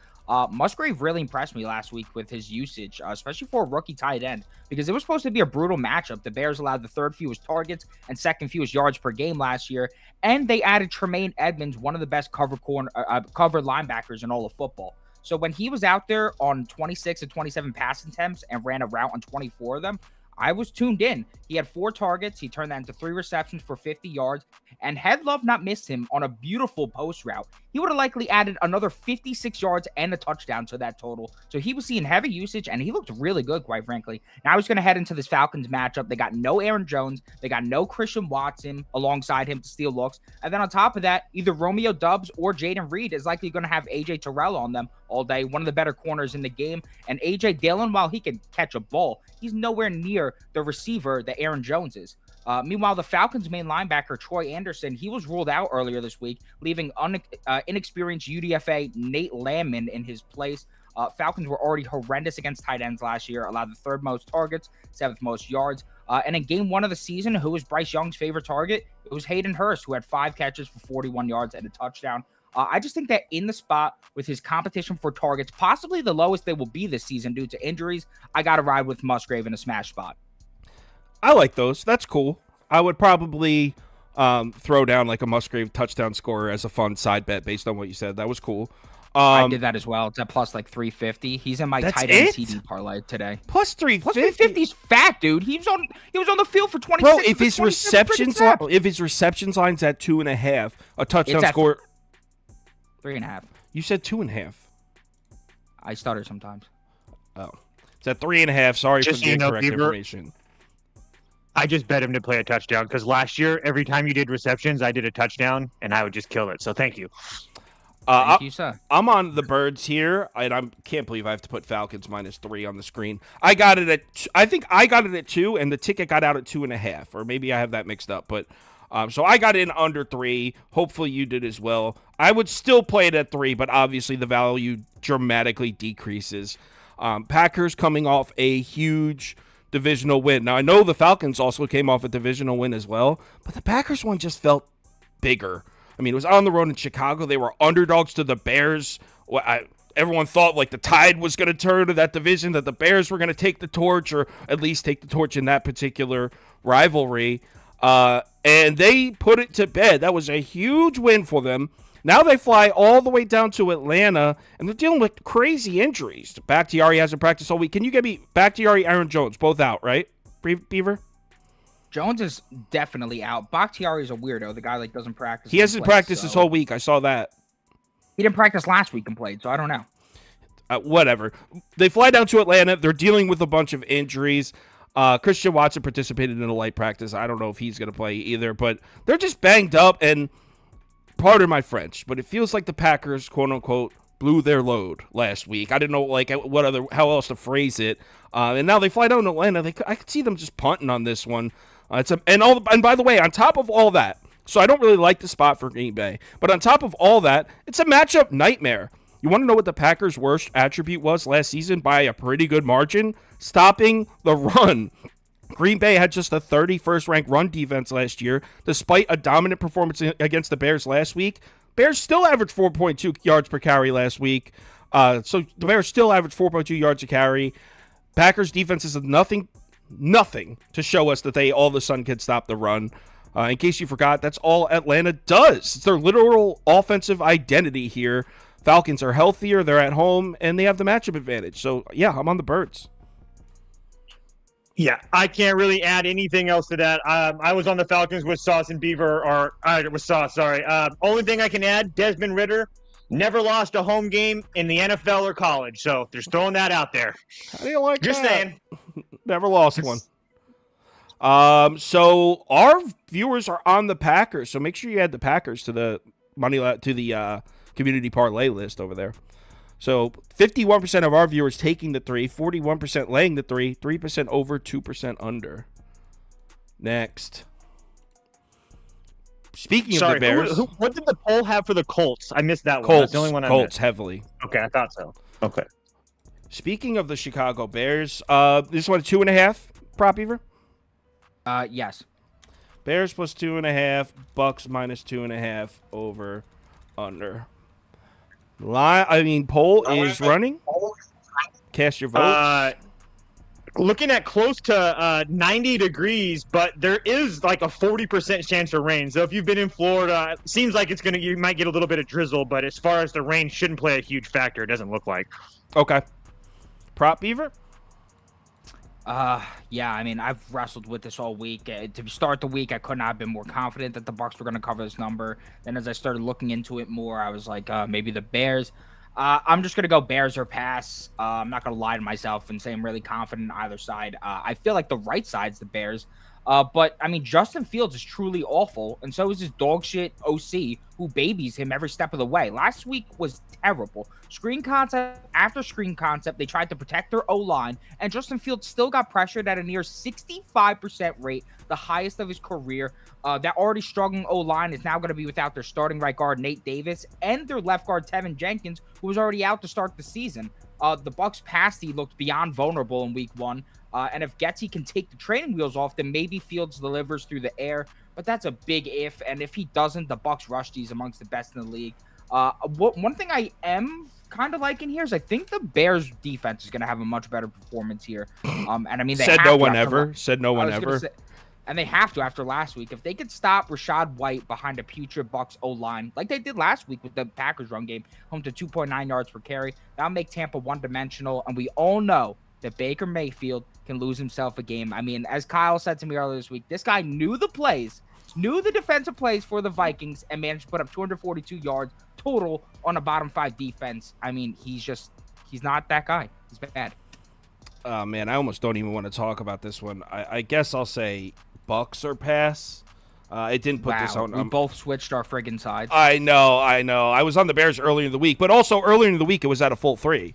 Musgrave really impressed me last week with his usage, especially for a rookie tight end, because it was supposed to be a brutal matchup. The Bears allowed the 3rd fewest targets and 2nd fewest yards per game last year, and they added Tremaine Edmonds, one of the best cover linebackers in all of football. So when he was out there on 26 of 27 pass attempts and ran a route on 24 of them, I was tuned in. He had 4 targets. He turned that into 3 receptions for 50 yards. And had Love not missed him on a beautiful post route, he would have likely added another 56 yards and a touchdown to that total. So he was seeing heavy usage, and he looked really good, quite frankly. Now I was going to head into this Falcons matchup. They got no Aaron Jones. They got no Christian Watson alongside him to steal looks. And then on top of that, either Romeo Doubs or Jaden Reed is likely going to have A.J. Terrell on them all day, one of the better corners in the game. And A.J. Dillon, while he can catch a ball, he's nowhere near the receiver that Aaron Jones is. Meanwhile, the Falcons' main linebacker, Troy Anderson, he was ruled out earlier this week, leaving inexperienced UDFA Nate Landman in his place. Falcons were already horrendous against tight ends last year, allowed the 3rd most targets, 7th most yards. And in game 1 of the season, who was Bryce Young's favorite target? It was Hayden Hurst, who had 5 catches for 41 yards and a touchdown. I just think that in the spot with his competition for targets, possibly the lowest they will be this season due to injuries, I got to ride with Musgrave in a smash spot. I like those. That's cool. I would probably throw down like a Musgrave touchdown scorer as a fun side bet based on what you said. That was cool. I did that as well. It's at plus like 350. He's in my tight end CD parlay today. Plus 350. Plus 350 is fat, dude. He was on the field for 26. Bro, if his receptions line's at 2.5, a touchdown score 3.5. You said 2.5. I stutter sometimes. Oh, it's at 3.5. Sorry Just for the incorrect Beaver, information. I just bet him to play a touchdown because last year, every time you did receptions, I did a touchdown and I would just kill it. So thank you. Thank you, sir. I'm on the birds here, and I can't believe I have to put Falcons -3 on the screen. I think I got it at 2, and the ticket got out at 2.5, or maybe I have that mixed up. But so I got in under 3. Hopefully you did as well. I would still play it at 3, but obviously the value dramatically decreases. Packers coming off a huge divisional win. Now, I know the Falcons also came off a divisional win as well, but the Packers one just felt bigger. I mean, it was on the road in Chicago. They were underdogs to the Bears. Everyone thought like the tide was going to turn to that division, that the Bears were going to take the torch, or at least take the torch in that particular rivalry. And they put it to bed. That was a huge win for them. Now they fly all the way down to Atlanta, and they're dealing with crazy injuries. Bakhtiari hasn't practiced all week. Can you get me Bakhtiari, Aaron Jones, both out, right, Beaver? Jones is definitely out. Bakhtiari is a weirdo. The guy doesn't practice. He hasn't practiced this whole week. I saw that. He didn't practice last week and played, so I don't know. Whatever. They fly down to Atlanta. They're dealing with a bunch of injuries. Christian Watson participated in a light practice. I don't know if he's going to play either, but they're just banged up, and pardon my French, but it feels like the Packers, quote unquote, blew their load last week. I didn't know how else to phrase it. And now they fly down to Atlanta. I could see them just punting on this one. And by the way, on top of all that, so I don't really like the spot for Green Bay, but on top of all that, it's a matchup nightmare. You want to know what the Packers' worst attribute was last season by a pretty good margin? Stopping the run. Green Bay had just a 31st ranked run defense last year, despite a dominant performance against the Bears last week. Bears still averaged 4.2 yards per carry last week. So the Bears still averaged 4.2 yards a carry. Packers defense is nothing to show us that they all of a sudden can stop the run. In case you forgot, that's all Atlanta does. It's their literal offensive identity here. Falcons are healthier, they're at home, and they have the matchup advantage. So, yeah, I'm on the Birds. Yeah, I can't really add anything else to that. I was on the Falcons with Sauce and Beaver, with Sauce, sorry. Only thing I can add, Desmond Ridder never lost a home game in the NFL or college. So, they're throwing that out there. How do you like Just that? saying. Never lost one. So our viewers are on the Packers, so make sure you add the Packers to the community parlay list over there. So 51% of our viewers taking the 3, 41% laying the 3, 3% over, 2% under. Next. Speaking of the Bears, what did the poll have for the Colts? I missed that one. Colts, That's the only one I Colts missed. heavily. Okay, I thought so. Okay. Speaking of the Chicago Bears, this one 2.5 prop Beaver. Yes. Bears plus 2.5, Bucks minus 2.5 over under. Poll is running. Cast your votes. Looking at close to 90 degrees, but there is like a 40% chance of rain. So if you've been in Florida, it seems like you might get a little bit of drizzle, but as far as the rain shouldn't play a huge factor, it doesn't look like. Okay. Prop Beaver? Yeah, I mean, I've wrestled with this all week. To start the week, I could not have been more confident that the Bucs were going to cover this number. Then as I started looking into it more, I was like, maybe the Bears. I'm just going to go Bears or pass. I'm not going to lie to myself and say I'm really confident on either side. I feel like the right side's the Bears. But, I mean, Justin Fields is truly awful, and so is his dog shit OC, who babies him every step of the way. Last week was terrible. Screen concept after screen concept, they tried to protect their O-line, and Justin Fields still got pressured at a near 65% rate, the highest of his career. That already struggling O-line is now going to be without their starting right guard, Nate Davis, and their left guard, Tevin Jenkins, who was already out to start the season. The Bucs pass D looked beyond vulnerable in week 1. And if Getsy can take the training wheels off, then maybe Fields delivers through the air. But that's a big if. And if he doesn't, the Bucs rush D's amongst the best in the league. One thing I am kind of liking here is I think the Bears defense is going to have a much better performance here. And I mean, they said have no to one after- ever. Said no one ever. And they have to after last week. If they could stop Rashad White behind a putrid Bucs O-line, like they did last week with the Packers run game, home to 2.9 yards per carry, that'll make Tampa one-dimensional. And we all know that Baker Mayfield can lose himself a game. I mean, as Kyle said to me earlier this week, this guy knew the plays, knew the defensive plays for the Vikings, and managed to put up 242 yards total on a bottom 5 defense. I mean, he's not that guy. He's bad. Oh, man, I almost don't even want to talk about this one. I guess I'll say Bucks or pass. It didn't put this on. We both switched our friggin' sides. I know. I was on the Bears earlier in the week, but also earlier in the week it was at a full 3.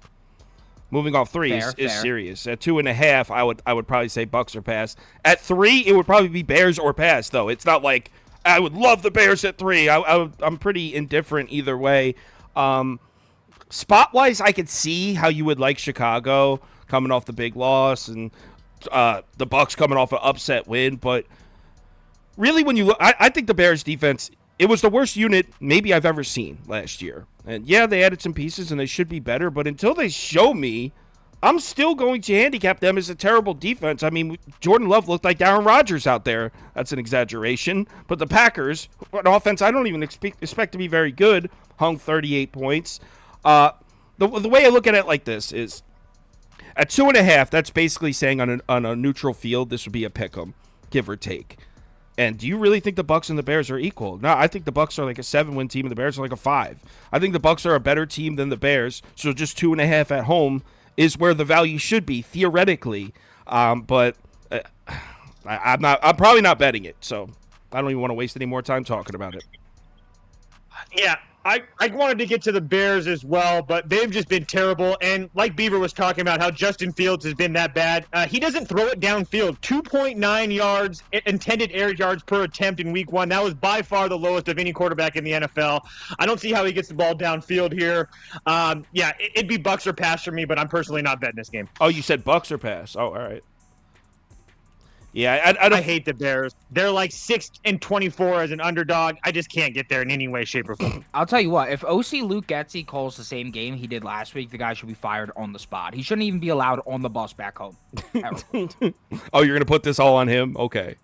Moving off 3 is serious. At 2.5, I would probably say Bucks or pass. At 3, it would probably be Bears or pass, though. It's not like I would love the Bears at 3. I'm pretty indifferent either way. Spot-wise, I could see how you would like Chicago coming off the big loss and the Bucks coming off an upset win, but really when you look, I think the Bears defense, it was the worst unit maybe I've ever seen last year. And yeah, they added some pieces and they should be better, but until they show me, I'm still going to handicap them as a terrible defense. I mean, Jordan Love looked like Aaron Rodgers out there. That's an exaggeration. But the Packers, an offense I don't even expect to be very good, hung 38 points. The way I look at it like this is, at 2.5, that's basically saying on a neutral field, this would be a pick'em, give or take. And do you really think the Bucks and the Bears are equal? No, I think the Bucks are like a 7-win team and the Bears are like a 5. I think the Bucks are a better team than the Bears, so just 2.5 at home is where the value should be, theoretically. But I'm probably not betting it, so I don't even want to waste any more time talking about it. Yeah, I wanted to get to the Bears as well, but they've just been terrible. And like Beaver was talking about how Justin Fields has been that bad, he doesn't throw it downfield. 2.9 yards, intended air yards per attempt in week 1. That was by far the lowest of any quarterback in the NFL. I don't see how he gets the ball downfield here. Yeah, it'd be Bucks or pass for me, but I'm personally not betting this game. Oh, you said Bucks or pass? Oh, all right. Yeah, I hate the Bears. They're like 6-24 as an underdog. I just can't get there in any way, shape, or form. I'll tell you what, if OC Luke Getsy calls the same game he did last week, the guy should be fired on the spot. He shouldn't even be allowed on the bus back home. Oh, you're going to put this all on him? Okay.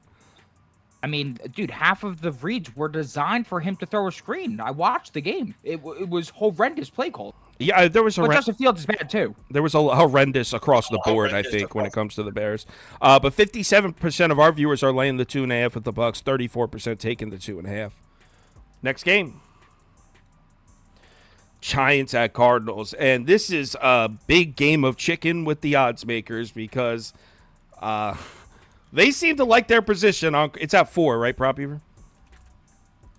I mean, dude, half of the reads were designed for him to throw a screen. I watched the game. It was horrendous play call. Yeah, there was But Justin Fields is bad, too. There was a horrendous across the board, I think, when it comes to the Bears. But 57% of our viewers are laying the 2.5 with the Bucks. 34% taking the 2.5. Next game. Giants at Cardinals. And this is a big game of chicken with the odds makers because they seem to like their position. It's at 4, right, Prop Beaver?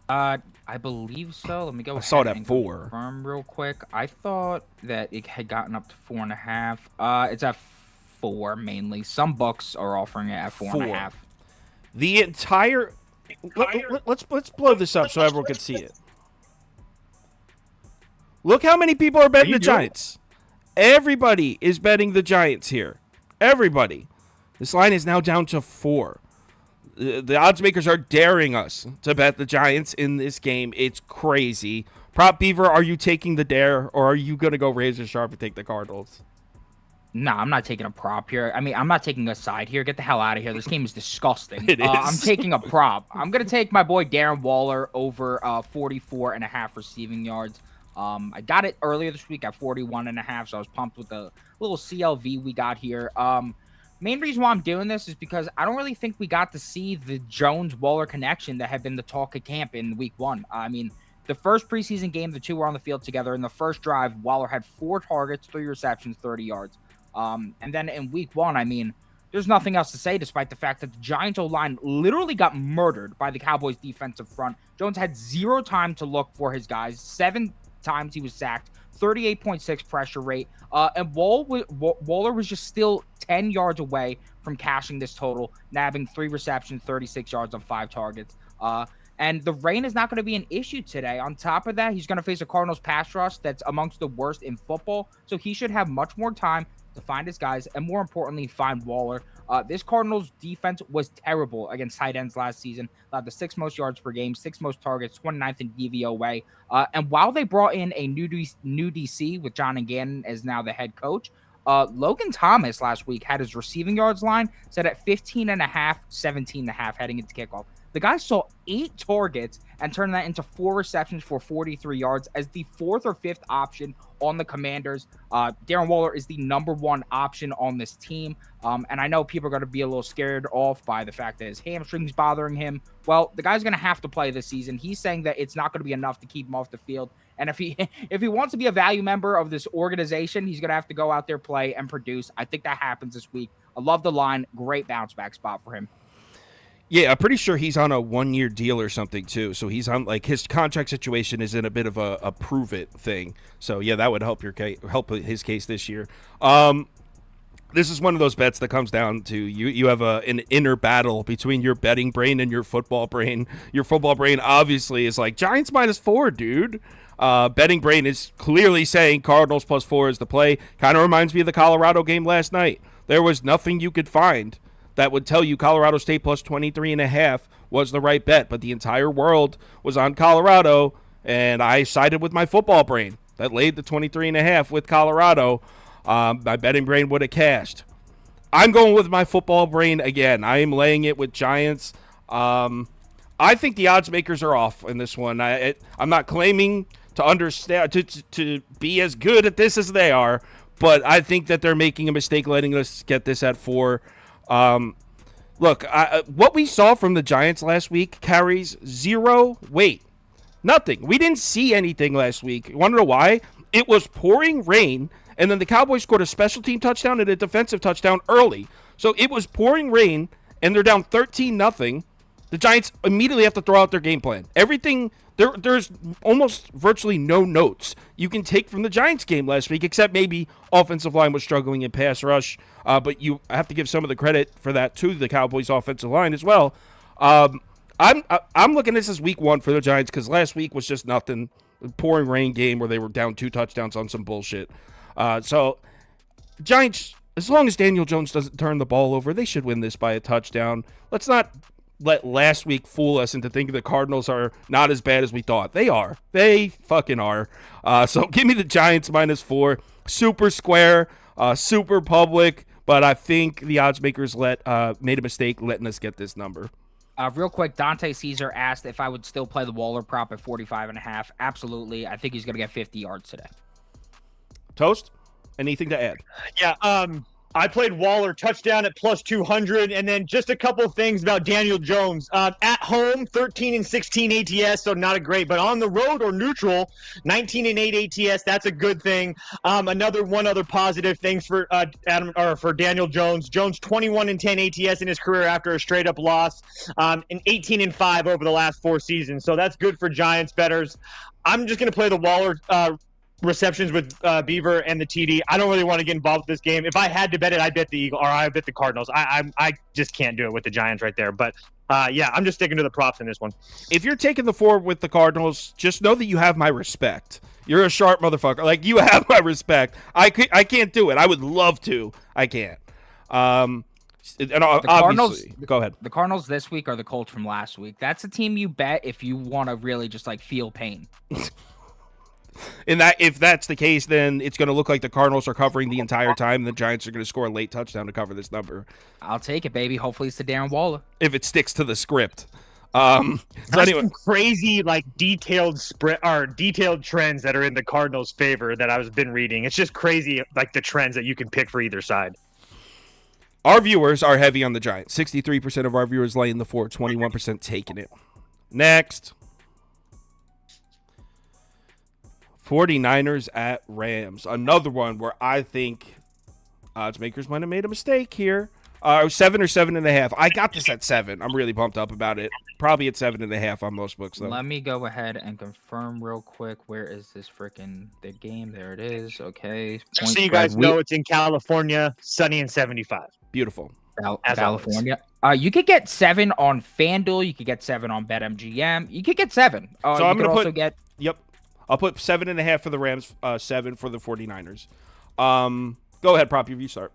I believe so. Let me go. I saw it at 4. Confirm real quick. I thought that it had gotten up to 4.5. It's at 4 mainly. Some books are offering it at 4.5. The entire. Let's blow this up so everyone can see it. Look how many people are betting the Giants. Everybody is betting the Giants here. Everybody. This line is now down to 4. The odds makers are daring us to bet the Giants in this game. It's crazy. Prop Beaver, are you taking the dare, or are you going to go razor sharp and take the Cardinals? Nah, I'm not taking a prop here. I mean, I'm not taking a side here. Get the hell out of here. This game is disgusting. It is. I'm taking a prop. I'm going to take my boy Darren Waller over 44.5 receiving yards. I got it earlier this week at 41.5, so I was pumped with the little CLV we got here. Main reason why I'm doing this is because I don't really think we got to see the Jones-Waller connection that had been the talk of camp in week 1. I mean, the first preseason game, the two were on the field together. In the first drive, Waller had 4 targets, 3 receptions, 30 yards. And then in week 1, I mean, there's nothing else to say despite the fact that the Giants O-line literally got murdered by the Cowboys defensive front. Jones had 0 time to look for his guys. 7 times he was sacked. 38.6 pressure rate. And Waller was just still 10 yards away from cashing this total, nabbing 3 receptions, 36 yards on 5 targets. And the rain is not going to be an issue today. On top of that, he's going to face a Cardinals pass rush that's amongst the worst in football. So he should have much more time to find his guys and, more importantly, find Waller. This Cardinals defense was terrible against tight ends last season. Allowed the 6th most yards per game, 6th most targets, 29th in DVOA. And while they brought in a new DC with John and Gannon as now the head coach, Logan Thomas last week had his receiving yards line set at 15.5, 17.5 heading into kickoff. The guy saw 8 targets and turned that into 4 receptions for 43 yards as the 4th or 5th option on the Commanders. Darren Waller is the number 1 option on this team. And I know people are going to be a little scared off by the fact that his hamstring's bothering him. Well, the guy's going to have to play this season. He's saying that it's not going to be enough to keep him off the field. And if he wants to be a value member of this organization, he's going to have to go out there, play, and produce. I think that happens this week. I love the line. Great bounce back spot for him. Yeah, I'm pretty sure he's on a 1-year deal or something too. So he's on, like, his contract situation is in a bit of a prove it thing. So yeah, that would help his case this year. This is one of those bets that comes down to you have an inner battle between your betting brain and your football brain. Your football brain obviously is like Giants -4, dude. Betting brain is clearly saying Cardinals +4 is the play. Kind of reminds me of the Colorado game last night. There was nothing you could find that would tell you Colorado State +23.5 was the right bet, but the entire world was on Colorado, and I sided with my football brain that laid the 23.5 with Colorado. My betting brain would have cashed. I'm going with my football brain again. I am laying it with Giants. I think the odds makers are off in this one. I'm not claiming to understand to be as good at this as they are, but I think that they're making a mistake letting us get this at 4. Look, what we saw from the Giants last week carries 0 weight. Nothing. We didn't see anything last week. You want to know why? It was pouring rain, and then the Cowboys scored a special team touchdown and a defensive touchdown early. So it was pouring rain, and they're down 13-0, the Giants immediately have to throw out their game plan. Everything, there's almost virtually no notes you can take from the Giants game last week, except maybe offensive line was struggling in pass rush, but you have to give some of the credit for that to the Cowboys offensive line as well. I'm looking at this as week 1 for the Giants because last week was just nothing. Pouring rain game where they were down 2 touchdowns on some bullshit. So Giants, as long as Daniel Jones doesn't turn the ball over, they should win this by a touchdown. Let's not let last week fool us into thinking the Cardinals are not as bad as we thought. They are. They fucking are. So give me the Giants -4. Super square, super public, but I think the odds makers made a mistake letting us get this number. Real quick, Dante Caesar asked if I would still play the Waller prop at 45.5. Absolutely. I think he's going to get 50 yards today. Toast, anything to add? Yeah, I played Waller touchdown at +200, and then just a couple of things about Daniel Jones. At home, 13-16 ATS, so not a great, but on the road or neutral, 19-8 ATS. That's a good thing. One other positive thing for for Daniel Jones. Jones 21-10 ATS in his career after a straight up loss, and 18-5 over the last 4 seasons. So that's good for Giants bettors. I'm just going to play the Waller receptions with Beaver and the TD. I don't really want to get involved with this game. If I had to bet it, I'd bet the Eagle or I bet the Cardinals. I just can't do it with the Giants right there. But yeah, I'm just sticking to the props in this one. If you're taking the 4 with the Cardinals, just know that you have my respect. You're a sharp motherfucker. Like, you have my respect. I can't do it. I would love to. I can't. And obviously, go ahead. The Cardinals this week are the Colts from last week. That's a team you bet if you want to really just like feel pain. And if that's the case, then it's going to look like the Cardinals are covering the entire time, and the Giants are going to score a late touchdown to cover this number. I'll take it, baby. Hopefully it's to Darren Waller. If it sticks to the script. Some crazy detailed trends that are in the Cardinals' favor that I've been reading. It's just crazy, like the trends that you can pick for either side. Our viewers are heavy on the Giants. 63% of our viewers laying the 4, 21% taking it. Next. 49ers at Rams. Another one where I think odds makers might have made a mistake here. 7 or 7.5. I got this at 7. I'm really pumped up about it. Probably at 7.5 on most books, though. Let me go ahead and confirm real quick. Where is this freaking the game? There it is. Okay. Just so you guys know, it's in California, sunny and 75. Beautiful. California. You could get 7 on FanDuel. You could get 7 on BetMGM. You could get 7. So I'm going to put. Yep. I'll put 7.5 for the Rams, 7 for the 49ers. Go ahead, Prop. You start.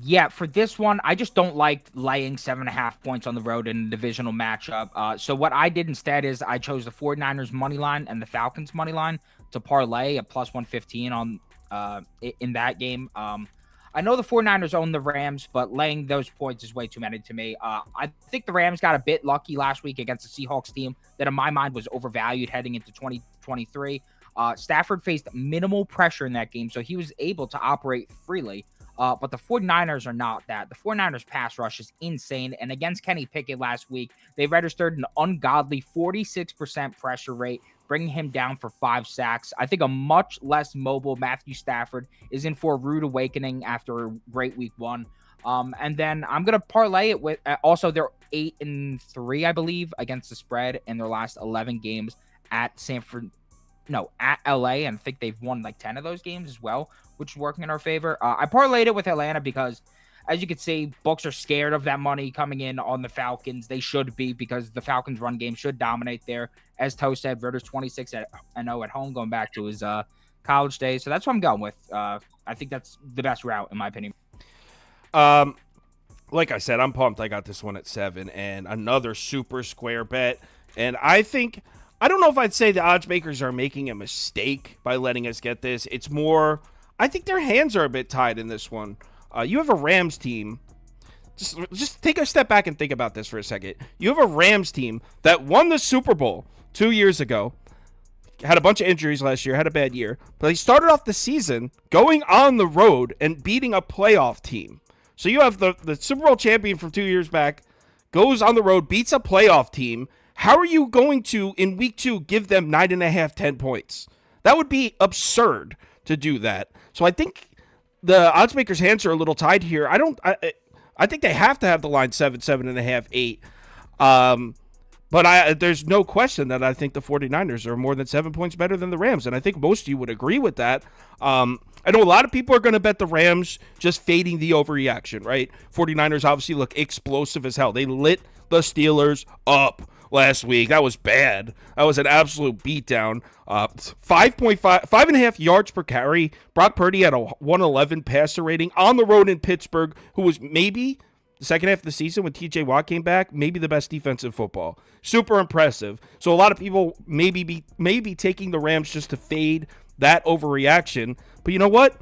Yeah, for this one, I just don't like laying 7.5 points on the road in a divisional matchup. So what I did instead is I chose the 49ers money line and the Falcons money line to parlay at +115 on in that game. I know the 49ers own the Rams, but laying those points is way too many to me. I think the Rams got a bit lucky last week against the Seahawks team that in my mind was overvalued heading into 2023. Stafford faced minimal pressure in that game, so he was able to operate freely. But the 49ers are not that. The 49ers pass rush is insane. And against Kenny Pickett last week, they registered an ungodly 46% pressure rate, bringing him down for 5 sacks. I think a much less mobile Matthew Stafford is in for a rude awakening after a great week 1. And then I'm going to parlay it with also they're 8-3, I believe, against the spread in their last 11 games at at LA. And I think they've won like 10 of those games as well, which is working in our favor. I parlayed it with Atlanta because, as you can see, books are scared of that money coming in on the Falcons. They should be, because the Falcons run game should dominate there. As Toe said, Ritter's 26-0 at home, going back to his college days. So that's what I'm going with. I think that's the best route, in my opinion. Like I said, I'm pumped. I got this one at 7 and another super square bet. And I don't know if I'd say the odds makers are making a mistake by letting us get this. It's more, I think their hands are a bit tied in this one. You have a Rams team. Just take a step back and think about this for a second. You have a Rams team that won the Super Bowl 2 years ago, had a bunch of injuries last year, had a bad year, but they started off the season going on the road and beating a playoff team. So you have the Super Bowl champion from 2 years back, goes on the road, beats a playoff team. How are you going to, in week 2, give them 9.5, 10 points? That would be absurd to do that. So I think the odds makers' hands are a little tied here. I think they have to have the line 7, 7.5, 8. But there's no question that I think the 49ers are more than 7 points better than the Rams, and I think most of you would agree with that. I know a lot of people are going to bet the Rams, just fading the overreaction, right? 49ers obviously look explosive as hell. They lit the Steelers up last week. That was bad. That was an absolute beatdown. 5.5 yards per carry. Brock Purdy had a 111 passer rating on the road in Pittsburgh, who was maybe the second half of the season when TJ Watt came back, maybe the best defense in football. Super impressive. So a lot of people maybe taking the Rams just to fade that overreaction. But you know what?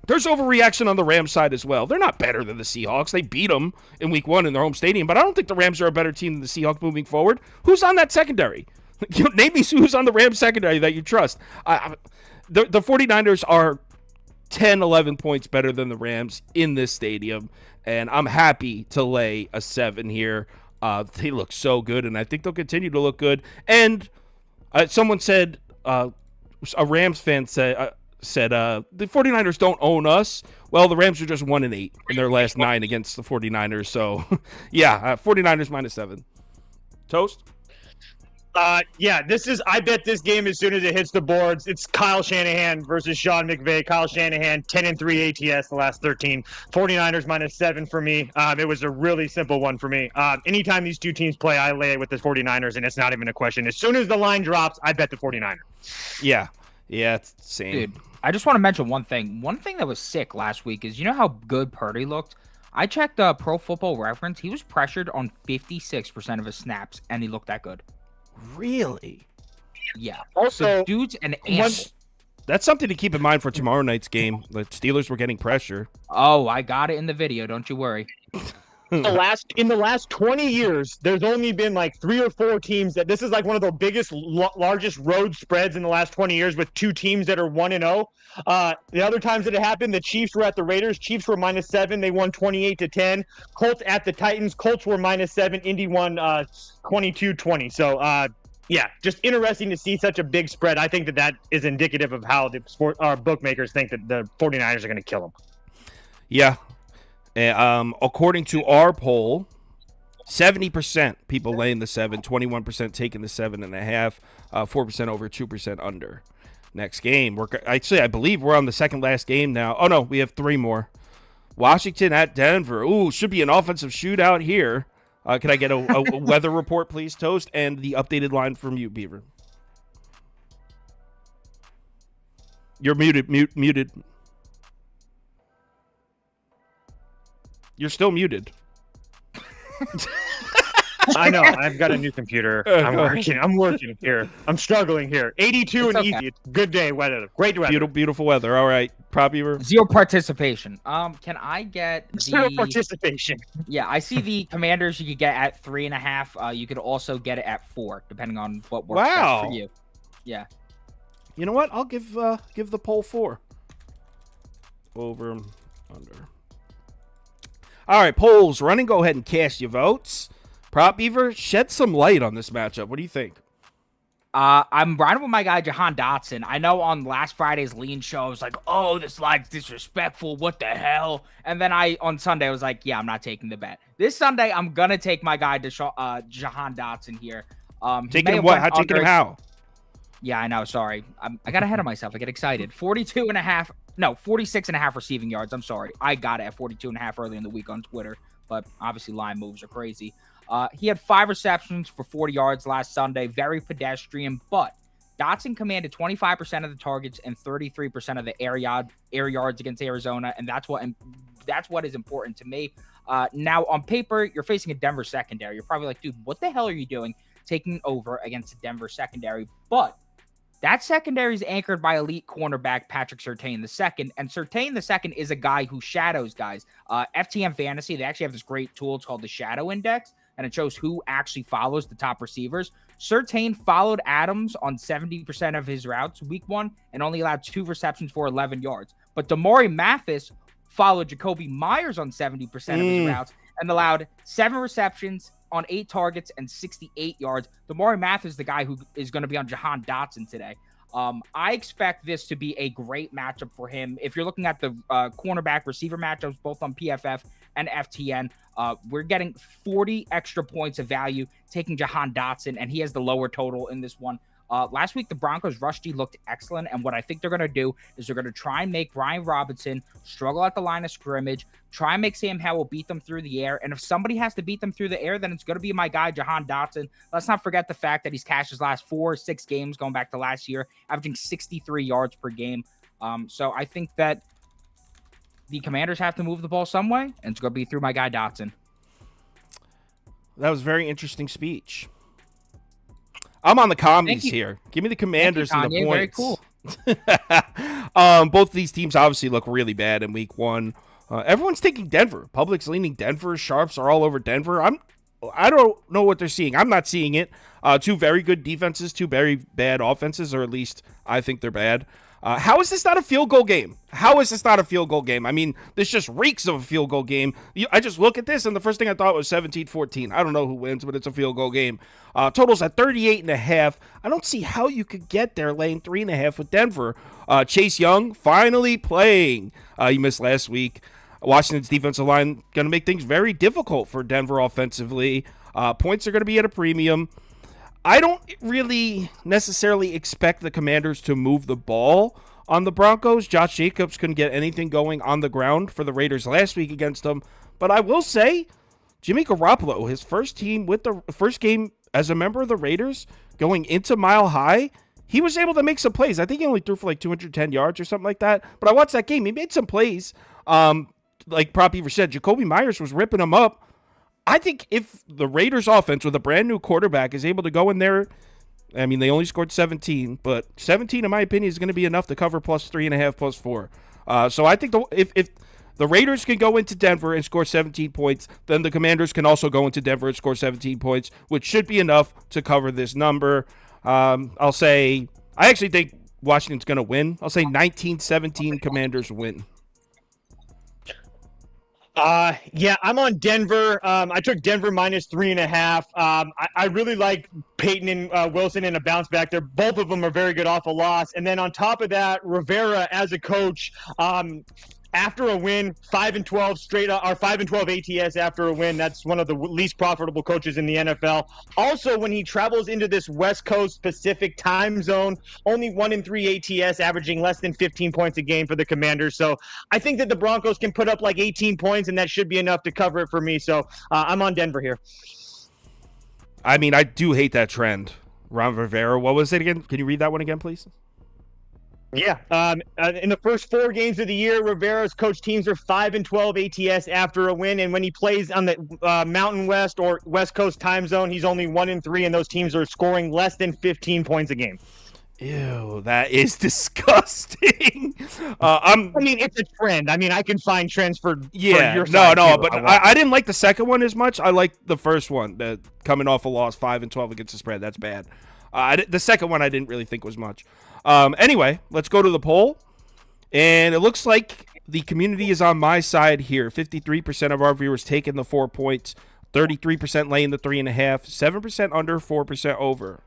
There's overreaction on the Rams side as well. They're not better than the Seahawks. They beat them in week 1 in their home stadium, but I don't think the Rams are a better team than the Seahawks moving forward. Who's on that secondary? Name me who's on the Rams secondary that you trust. The 49ers are 10, 11 points better than the Rams in this stadium, and I'm happy to lay a 7 here. They look so good, and I think they'll continue to look good. And someone said, a Rams fan said the 49ers don't own us. Well, the Rams are just 1-8 in their last 9 against the 49ers. So, yeah, 49ers -7. Toast? Yeah, I bet this game as soon as it hits the boards. It's Kyle Shanahan versus Sean McVay. Kyle Shanahan, 10-3 ATS the last 13. 49ers -7 for me. It was a really simple one for me. Anytime these two teams play, I lay it with the 49ers, and it's not even a question. As soon as the line drops, I bet the 49ers. Yeah, it's the same. Dude, I just want to mention one thing. One thing that was sick last week is, you know how good Purdy looked? I checked Pro Football Reference. He was pressured on 56% of his snaps, and he looked that good. Really? Yeah. Also, so dude's an animal. That's something to keep in mind for tomorrow night's game. The Steelers were getting pressure. Oh, I got it in the video. Don't you worry. In the last 20 years, there's only been like 3 or 4 teams that this is like one of the biggest, largest road spreads in the last 20 years with 2 teams that are 1-0. The other times that it happened, the Chiefs were at the Raiders. Chiefs were -7. They won 28-10. Colts at the Titans. Colts were -7. Indy won 22-20. So, yeah, just interesting to see such a big spread. I think that is indicative of how our bookmakers think that the 49ers are going to kill them. Yeah. According to our poll, 70% people laying the 7, 21% taking the 7.5, 4% over, 2% under. Next game, I believe we're on the second last game now. Oh no, we have 3 more. Washington at Denver. Ooh, should be an offensive shootout here. Can I get a weather report, please, Toast, and the updated line from you, Beaver? You're muted. You're still muted. I know. I've got a new computer. I'm working here. I'm struggling here. 82 and easy. It's good day weather. Great weather. Beautiful weather. All right. Prop Beaver. 0 participation. Can I get the 0 participation? Yeah, I see the Commanders you could get at 3.5. You could also get it at 4, depending on what works best for you. Yeah. You know what? I'll give the poll 4. Over, under. All right, polls running. Go ahead and cast your votes. Prop Beaver, shed some light on this matchup. What do you think? I'm riding with my guy, Jahan Dotson. I know on last Friday's lean show, I was like, oh, this line's disrespectful. What the hell? And then on Sunday, I was like, yeah, I'm not taking the bet. This Sunday, I'm going to take my guy, Jahan Dotson here. Taking him what? Taking him how? Yeah, I know. Sorry. I got ahead of myself. I get excited. 46.5 receiving yards. I'm sorry. I got it at 42.5 early in the week on Twitter, but obviously line moves are crazy. He had 5 receptions for 40 yards last Sunday. Very pedestrian, but Dotson commanded 25% of the targets and 33% of the air yards against Arizona, and that's what is important to me. Now, on paper, you're facing a Denver secondary. You're probably like, dude, what the hell are you doing taking over against the Denver secondary? But that secondary is anchored by elite cornerback Patrick Surtain II, and Surtain II is a guy who shadows guys. FTM Fantasy, they actually have this great tool. It's called the Shadow Index, and it shows who actually follows the top receivers. Surtain followed Adams on 70% of his routes week 1 and only allowed 2 receptions for 11 yards. But Damari Mathis followed Jacoby Myers on 70% of his routes and allowed 7 receptions on 8 targets and 68 yards. Damari Mathis is the guy who is going to be on Jahan Dotson today. I expect this to be a great matchup for him. If you're looking at the cornerback receiver matchups, both on PFF and FTN. We're getting 40 extra points of value, taking Jahan Dotson, and he has the lower total in this one. Last week, the Broncos' rush D looked excellent, and what I think they're going to do is they're going to try and make Brian Robinson struggle at the line of scrimmage, try and make Sam Howell beat them through the air, and if somebody has to beat them through the air, then it's going to be my guy, Jahan Dotson. Let's not forget the fact that he's cashed his last 4 or 6 games going back to last year, averaging 63 yards per game. So I think that the Commanders have to move the ball some way, and it's going to be through my guy, Dotson. That was a very interesting speech. I'm on the commies here. Give me the Commanders and the points. Very cool. Both of these teams obviously look really bad in week 1. Everyone's taking Denver. Public's leaning Denver. Sharps are all over Denver. I don't know what they're seeing. I'm not seeing it. 2 very good defenses, 2 very bad offenses, or at least I think they're bad. How is this not a field goal game? How is this not a field goal game? I mean, this just reeks of a field goal game. I just look at this, and the first thing I thought was 17-14. I don't know who wins, but it's a field goal game. Totals at 38.5. I don't see how you could get there laying 3.5 with Denver. Chase Young finally playing. He missed last week. Washington's defensive line going to make things very difficult for Denver offensively. Points are going to be at a premium. I don't really necessarily expect the Commanders to move the ball on the Broncos. Josh Jacobs couldn't get anything going on the ground for the Raiders last week against them. But I will say, Jimmy Garoppolo, his first game as a member of the Raiders going into Mile High, he was able to make some plays. I think he only threw for like 210 yards or something like that. But I watched that game. He made some plays. Like Prop Beaver said, Jacoby Myers was ripping him up. I think if the Raiders offense with a brand new quarterback is able to go in there, I mean, they only scored 17, but 17, in my opinion, is going to be enough to cover plus 3.5, plus 4. So I think if the Raiders can go into Denver and score 17 points, then the Commanders can also go into Denver and score 17 points, which should be enough to cover this number. I'll say, I actually think Washington's going to win. I'll say 19-17 Commanders win. Yeah, I'm on Denver. I took Denver minus 3.5. I really like Peyton and Wilson in a bounce back there. Both of them are very good off a loss. And then on top of that, Rivera as a coach, after a win, 5-12 straight up, or 5-12 ATS after a win. That's one of the least profitable coaches in the NFL. Also, when he travels into this West Coast Pacific time zone, only 1-3 ATS, averaging less than 15 points a game for the Commanders. So I think that the Broncos can put up like 18 points, and that should be enough to cover it for me. So I'm on Denver here. I mean, I do hate that trend. Ron Rivera, what was it again? Can you read that one again, please? Yeah. In the first 4 games of the year, Rivera's coach teams are 5-12 ATS after a win. And when he plays on the Mountain West or West Coast time zone, he's only 1-3, and those teams are scoring less than 15 points a game. Ew, that is disgusting. I mean, it's a trend. I mean, I can find trends for your side no, too. but I didn't like the second one as much. I liked the first one, coming off a loss 5-12 against the spread. That's bad. The second one I didn't really think was much. Anyway, let's go to the poll. And it looks like the community is on my side here. 53% of our viewers taking the 4 points, 33% laying the 3.5, 7% under, 4% over.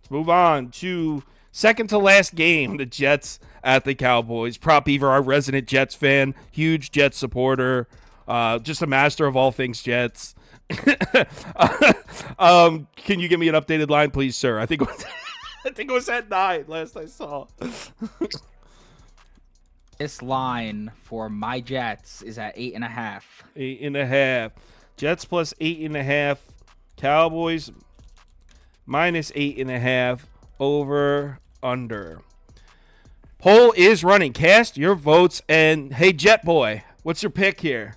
Let's move on to second to last game, the Jets at the Cowboys. Prop Beaver, our resident Jets fan, huge Jets supporter, just a master of all things Jets. Can you give me an updated line, please, sir? I think it was at 9 last I saw. This line for my Jets is at 8.5. 8.5. Jets plus 8.5. Cowboys minus 8.5. Over, under. Poll is running. Cast your votes. And hey, Jet Boy, what's your pick here?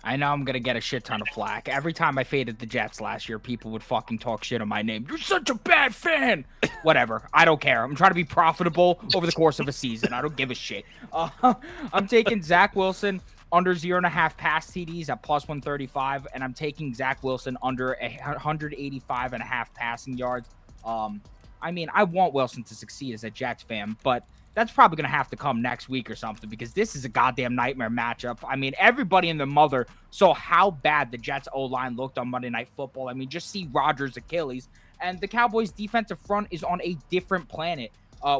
I know I'm going to get a shit ton of flack. Every time I faded the Jets last year, people would fucking talk shit on my name. You're such a bad fan. Whatever. I don't care. I'm trying to be profitable over the course of a season. I don't give a shit. I'm taking Zach Wilson under 0.5 pass TDs at plus 135, and I'm taking Zach Wilson under 185.5 passing yards. I mean, I want Wilson to succeed as a Jets fan, but that's probably going to have to come next week or something, because this is a goddamn nightmare matchup. I mean, everybody and their mother saw how bad the Jets O-line looked on Monday Night Football. I mean, just see Rodgers' Achilles. And the Cowboys' defensive front is on a different planet.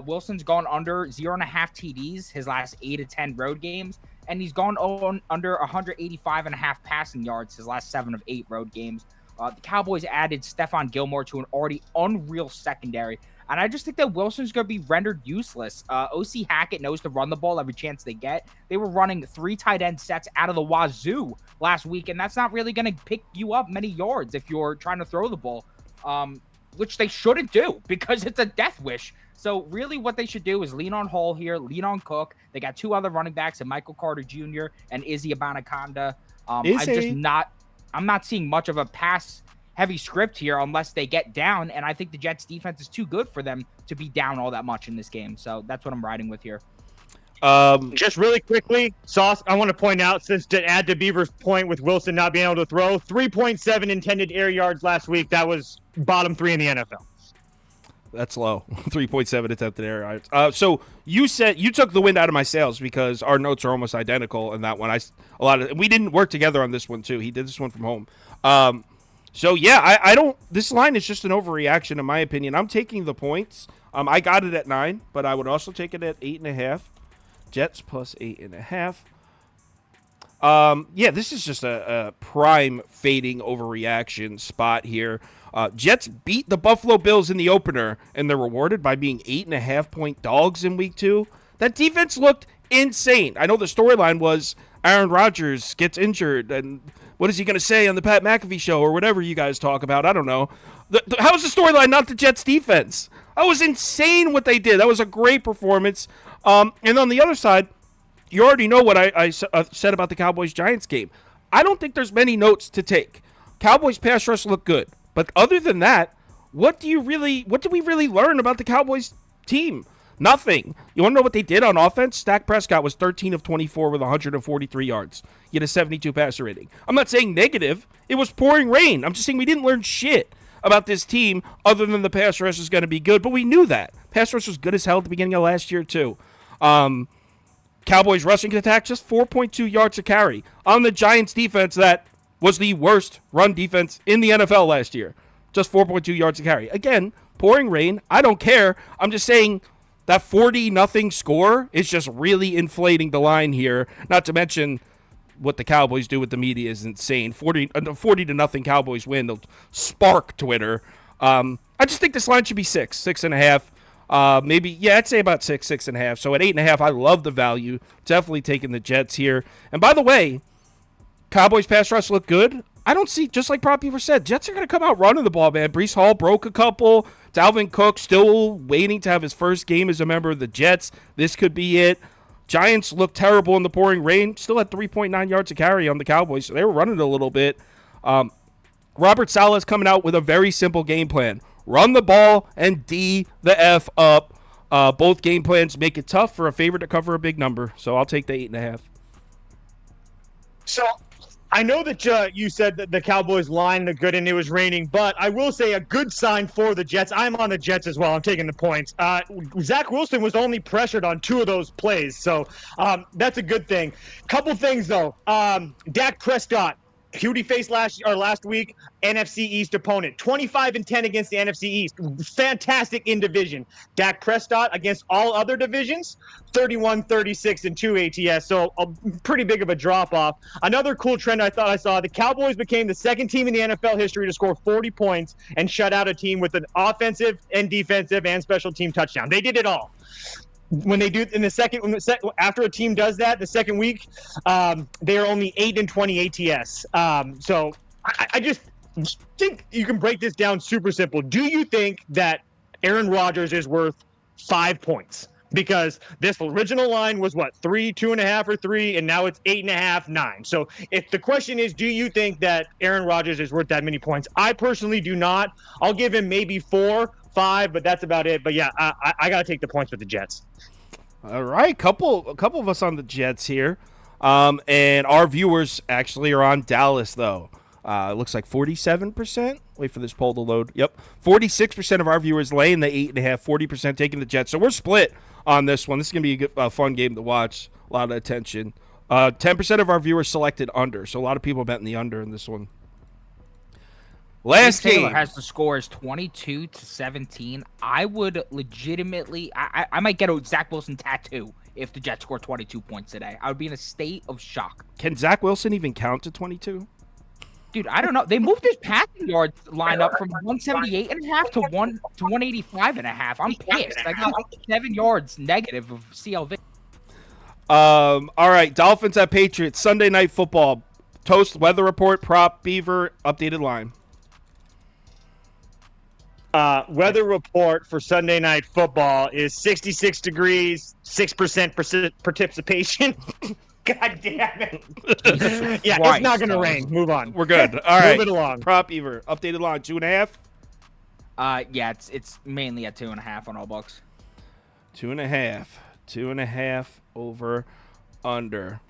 Wilson's gone under 0.5 TDs his last 8 of 10 road games. and he's gone on under 185 and a half passing yards his last 7 of 8 road games. The Cowboys added Stephon Gilmore to an already unreal secondary, and I just think that Wilson's going to be rendered useless. O.C. Hackett knows to run the ball every chance they get. They were running 3 tight end sets out of the wazoo last week, and that's not really going to pick you up many yards if you're trying to throw the ball, which they shouldn't do because it's a death wish. So really what they should do is lean on Hall here, lean on Cook. They got 2 other running backs, and Michael Carter Jr. and Izzy Abanikanda. I'm not seeing much of a pass-heavy script here unless they get down, and I think the Jets' defense is too good for them to be down all that much in this game. So that's what I'm riding with here. Just really quickly, Sauce, I want to point out, since to add to Beaver's point with Wilson not being able to throw, 3.7 intended air yards last week. That was bottom 3 in the NFL. That's low. 3.7 attempted air yards. So you said you took the wind out of my sails because our notes are almost identical in that one. We didn't work together on this one too. He did this one from home. So yeah, I don't. This line is just an overreaction in my opinion. I'm taking the points. I got it at 9, but I would also take it at 8.5. Jets plus 8.5. Yeah, this is just a prime fading overreaction spot here. Jets beat the Buffalo Bills in the opener, and they're rewarded by being 8.5-point dogs in week 2. That defense looked insane. I know the storyline was Aaron Rodgers gets injured, and what is he going to say on the Pat McAfee show or whatever you guys talk about? I don't know. How's the storyline not the Jets defense? That was insane what they did. That was a great performance. And on the other side, you already know what I said about the Cowboys-Giants game. I don't think there's many notes to take. Cowboys pass rush look good. But other than that, what do we really learn about the Cowboys team? Nothing. You want to know what they did on offense? Dak Prescott was 13 of 24 with 143 yards. He had a 72 passer rating. I'm not saying negative. It was pouring rain. I'm just saying we didn't learn shit about this team other than the pass rush is going to be good. But we knew that. Pass rush was good as hell at the beginning of last year, too. Cowboys rushing attack, just 4.2 yards a carry on the Giants defense that was the worst run defense in the NFL last year. Just 4.2 yards a carry. Again, pouring rain. I don't care. I'm just saying that 40-0 score is just really inflating the line here. Not to mention what the Cowboys do with the media is insane. 40-0 Cowboys win. They'll spark Twitter. I just think this line should be 6.5. Maybe, yeah, I'd say about 6.5. So at 8.5, I love the value. Definitely taking the Jets here. And by the way, Cowboys pass rush look good. I don't see, just like Prop Beaver said, Jets are going to come out running the ball, man. Breece Hall broke a couple. Dalvin Cook still waiting to have his first game as a member of the Jets. This could be it. Giants look terrible in the pouring rain. Still at 3.9 yards a carry on the Cowboys. So they were running a little bit. Robert Saleh is coming out with a very simple game plan. Run the ball and D the F up. Both game plans make it tough for a favorite to cover a big number. So I'll take the 8.5. So I know that you said that the Cowboys line looked good and it was raining, but I will say a good sign for the Jets. I'm on the Jets as well. I'm taking the points. Zach Wilson was only pressured on 2 of those plays, so that's a good thing. Couple things, though. Dak Prescott, who he faced last week, NFC East opponent. 25-10 against the NFC East. Fantastic in division. Dak Prescott against all other divisions, 31-36 and 2 ATS. So a pretty big of a drop-off. Another cool trend I thought I saw, the Cowboys became the second team in the NFL history to score 40 points and shut out a team with an offensive and defensive and special team touchdown. They did it all. When they do in the second, after a team does that, the second week, they are only 8 and 20 ATS. So I just think you can break this down super simple. Do you think that Aaron Rodgers is worth 5 points? Because this original line was what, 3, 2.5 or 3, and now it's 8.5, 9. So if the question is, do you think that Aaron Rodgers is worth that many points? I personally do not. I'll give him maybe 4, 5, but that's about it. But yeah, I got to take the points with the Jets. All right, couple of us on the Jets here, and our viewers actually are on Dallas though. It looks like 47%. Wait for this poll to load. Yep, 46% of our viewers laying the 8.5, 40% taking the Jets. So we're split on this one. This is gonna be a fun game to watch. A lot of attention. 10% of our viewers selected under, so a lot of people betting the under in this one. Last Taylor game. has the score as 22-17. I would legitimately, I might get a Zach Wilson tattoo if the Jets score 22 points today. I would be in a state of shock. Can Zach Wilson even count to 22? Dude, I don't know. They moved his passing yards lineup from 178.5 to 185.5. I'm pissed. I got 7 yards negative of CLV. All right, Dolphins at Patriots, Sunday Night Football. Toast, weather report, prop, Beaver, updated line. Weather report for Sunday Night Football is 66 degrees, 6% participation. God damn it. Yeah, Christ, it's not going to rain. Move on. We're good. All right. Move it along. Prop, Beaver, updated line, 2.5? Yeah, it's mainly at 2.5 on all books. 2.5. 2.5 over under.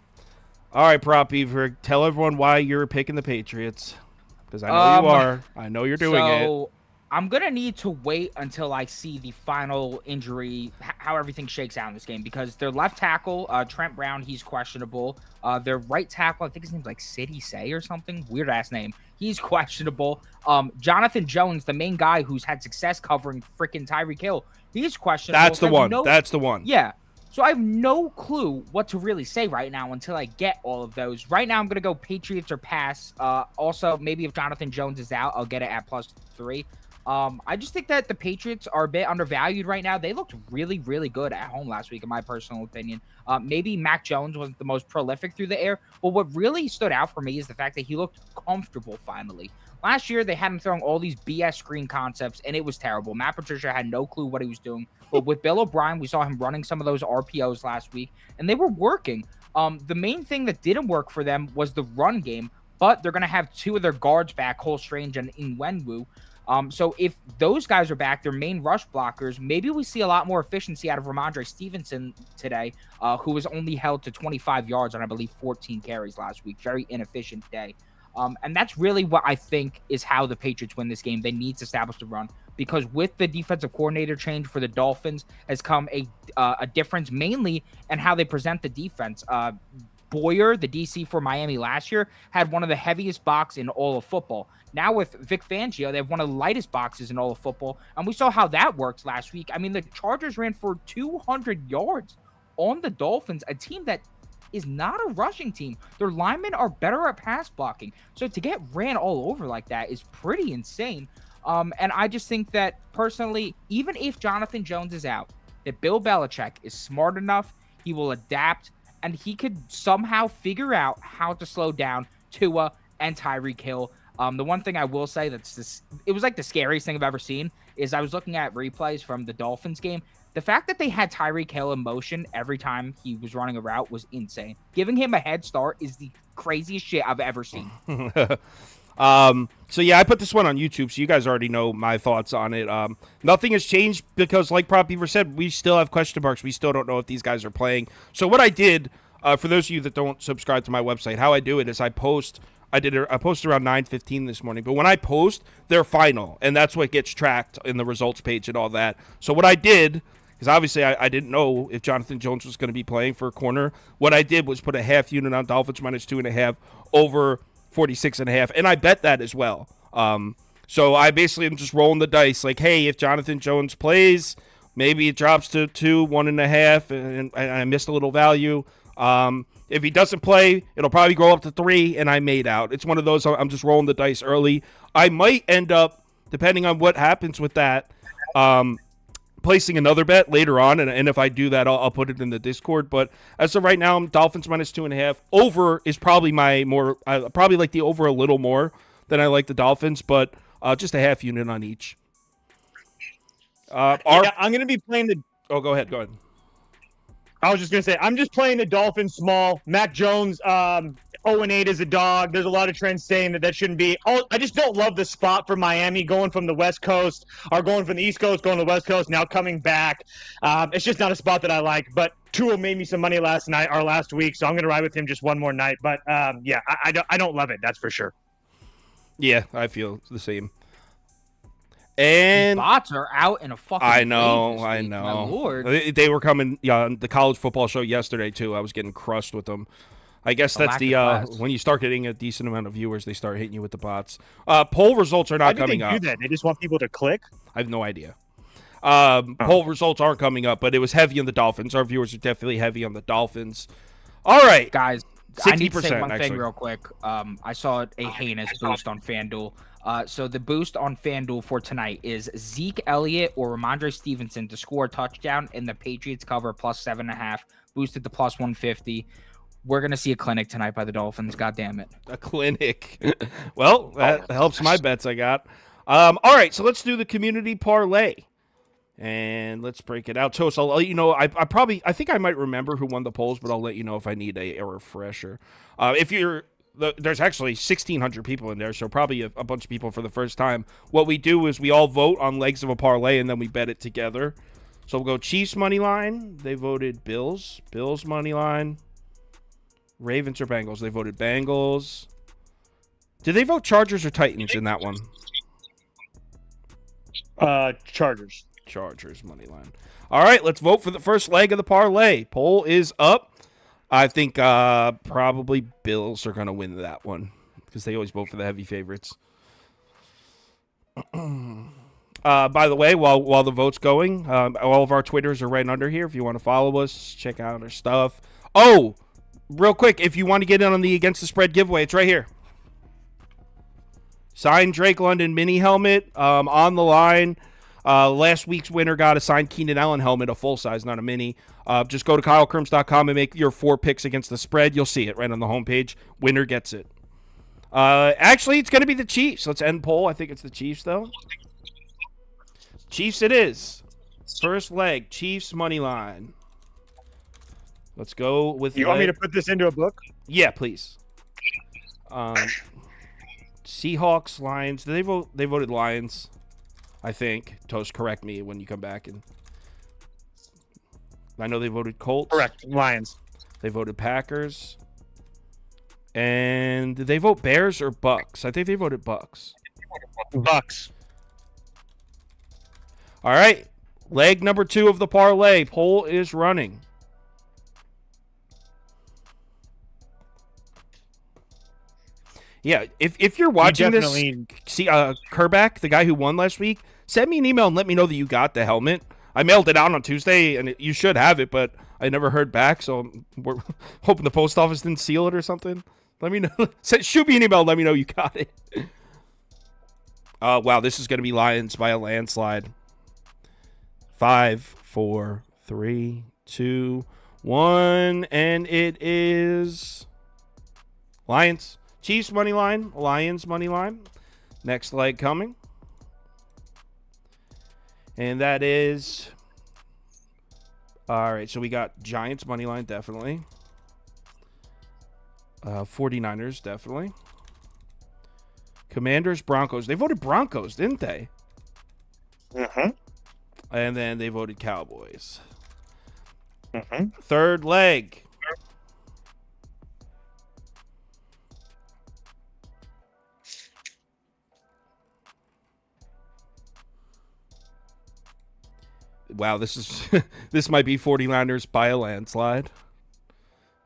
All right, Prop Beaver, tell everyone why you're picking the Patriots. Because I know you are. I know you're doing it. I'm going to need to wait until I see the final injury, how everything shakes out in this game, because their left tackle, Trent Brown, he's questionable. Their right tackle, I think his name's like City Say or something, weird-ass name. He's questionable. Jonathan Jones, the main guy who's had success covering freaking Tyreek Hill, he's questionable. That's the one. That's the one. Yeah. So I have no clue what to really say right now until I get all of those. Right now, I'm going to go Patriots or pass. Also, maybe if Jonathan Jones is out, I'll get it at +3. I just think that the Patriots are a bit undervalued right now. They looked really, really good at home last week, in my personal opinion. Maybe Mac Jones wasn't the most prolific through the air, but what really stood out for me is the fact that he looked comfortable finally. Last year, they had him throwing all these BS screen concepts, and it was terrible. Matt Patricia had no clue what he was doing. But with Bill O'Brien, we saw him running some of those RPOs last week, and they were working. The main thing that didn't work for them was the run game, but they're going to have 2 of their guards back, Cole Strange and Inwenwu. So if those guys are back, their main rush blockers, maybe we see a lot more efficiency out of Ramondre Stevenson today, who was only held to 25 yards on, I believe, 14 carries last week. Very inefficient day. And that's really what I think is how the Patriots win this game. They need to establish the run because with the defensive coordinator change for the Dolphins has come a difference mainly in how they present the defense. Boyer, the DC for Miami last year, had one of the heaviest box in all of football. Now with Vic Fangio, they have one of the lightest boxes in all of football, and we saw how that worked last week. I mean, the Chargers ran for 200 yards on the Dolphins, a team that is not a rushing team. Their linemen are better at pass blocking. So to get ran all over like that is pretty insane. And I just think that, personally, even if Jonathan Jones is out, that Bill Belichick is smart enough, he will adapt, and he could somehow figure out how to slow down Tua and Tyreek Hill. The one thing I will say it was like the scariest thing I've ever seen is I was looking at replays from the Dolphins game. The fact that they had Tyreek Hill in motion every time he was running a route was insane. Giving him a head start is the craziest shit I've ever seen. So yeah, I put this one on YouTube, so you guys already know my thoughts on it. Nothing has changed because, like Prop Beaver said, we still have question marks. We still don't know if these guys are playing. So what I did, for those of you that don't subscribe to my website, how I do it is I posted around 9:15 this morning, but when I post, they're final, and that's what gets tracked in the results page and all that. So what I did, because obviously I didn't know if Jonathan Jones was going to be playing for a corner, what I did was put a half unit on Dolphins -2.5 over 46.5, and I bet that as well. So I basically am just rolling the dice, like, hey, if Jonathan Jones plays, maybe it drops to 2, 1.5, and I missed a little value. If he doesn't play, it'll probably go up to 3, and I made out. It's one of those, I'm just rolling the dice early. I might end up, depending on what happens with that, placing another bet later on, and if I do that, I'll put it in the Discord. But as of right now, I'm Dolphins -2.5. Over is probably my more, I probably like the over a little more than I like the Dolphins, but just a half unit on each. I'm going to be playing the... Oh, go ahead. I was just going to say, I'm just playing the Dolphins small. Mac Jones, 0-8 as a dog. There's a lot of trends saying that shouldn't be. I just don't love the spot for Miami going from the West Coast or going from the East Coast, going to the West Coast, now coming back. It's just not a spot that I like. But Tua made me some money last week, so I'm going to ride with him just one more night. But, I don't love it, that's for sure. Yeah, I feel the same. And bots are out in a fucking. I know. My Lord. They were coming. Yeah, on the college football show yesterday too. I was getting crushed with them. I guess The that's lack of class. when you start getting a decent amount of viewers, they start hitting you with the bots. Poll results are Why not do they coming do up. that? They just want people to click. I have no idea. Poll results aren't coming up, but it was heavy on the Dolphins. Our viewers are definitely heavy on the Dolphins. All right, Guys, I need to say 60% one thing actually. real quick. I saw a heinous boost on FanDuel. So the boost on FanDuel for tonight is Zeke Elliott or Ramondre Stevenson to score a touchdown in the Patriots cover plus 7.5, boosted to plus 150. We're gonna see a clinic tonight by the Dolphins. God damn it. A clinic. Well, that helps my bets I got. All right, so let's do the community parlay. And let's break it out. Toast, I'll let you know. I think I might remember who won the polls, but I'll let you know if I need a refresher. There's actually 1,600 people in there, so probably a bunch of people for the first time. What we do is we all vote on legs of a parlay, and then we bet it together. So we'll go Chiefs money line. They voted Bills. Bills money line. Ravens or Bengals? They voted Bengals. Did they vote Chargers or Titans in that one? Chargers. Chargers money line. All right, let's vote for the first leg of the parlay. Poll is up. I think probably Bills are going to win that one because they always vote for the heavy favorites. By the way, while the vote's going, all of our Twitters are right under here. If you want to follow us, check out our stuff. Oh, real quick, if you want to get in on the Against the Spread giveaway, it's right here. Signed Drake London mini helmet on the line. Last week's winner got a signed Keenan Allen helmet, a full size, not a mini. Just go to KyleKirms.com and make your 4 picks against the spread. You'll see it right on the homepage. Winner gets it. Actually, it's going to be the Chiefs. Let's end poll. I think it's the Chiefs, though. Chiefs it is. First leg, Chiefs money line. Let's go with. You want me to put this into a book? Yeah, please. Seahawks, Lions. Did they vote? They voted Lions. I think. Toast, correct me when you come back. And I know they voted Colts. Correct. Lions. They voted Packers. And did they vote Bears or Bucks? I think they voted Bucks. Bucks. All right. Leg number 2 of the parlay. Poll is running. Yeah, if you're watching this, see Kerback, the guy who won last week, send me an email and let me know that you got the helmet. I mailed it out on Tuesday, and you should have it, but I never heard back, so we're hoping the post office didn't seal it or something. Let me know. Shoot me an email and let me know you got it. Wow, this is going to be Lions by a landslide. 5, 4, 3, 2, 1, and it is Lions. Chiefs money line, Lions money line. Next leg coming. And that is all right, so we got Giants money line, definitely. 49ers, definitely. Commanders, Broncos. They voted Broncos, didn't they? Mm-hmm. And then they voted Cowboys. Mm-hmm. Third leg. Wow, this might be 49ers by a landslide.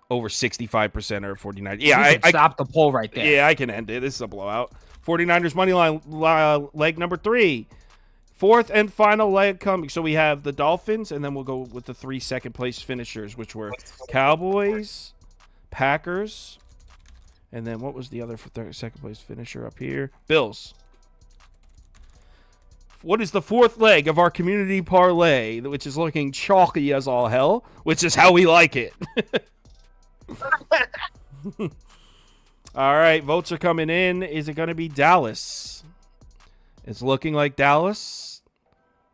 Over 65% are 49ers. Yeah, I stop the poll right there. Yeah, I can end it. This is a blowout. 49ers money line, leg number 3. Fourth and final leg coming. So we have the Dolphins, and then we'll go with the 3 second place finishers, which were Cowboys, Packers, and then what was the other second place finisher up here? Bills. What is the fourth leg of our community parlay, which is looking chalky as all hell, which is how we like it. All right, votes are coming in. Is it going to be Dallas? It's looking like Dallas.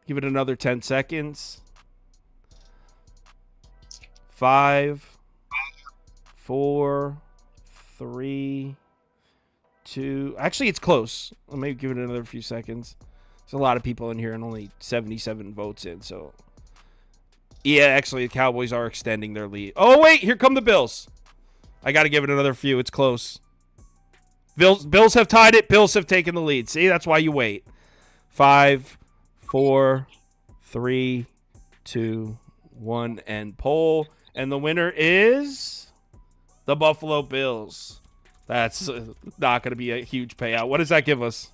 Give it another 10 seconds. 5, 4, 3, 2. Actually, it's close. Let me give it another few seconds. There's a lot of people in here and only 77 votes in, so. Yeah, actually, the Cowboys are extending their lead. Oh, wait, here come the Bills. I got to give it another few. It's close. Bills have tied it. Bills have taken the lead. See, that's why you wait. 5, 4, 3, 2, 1, and poll. And the winner is The Buffalo Bills. That's not going to be a huge payout. What does that give us?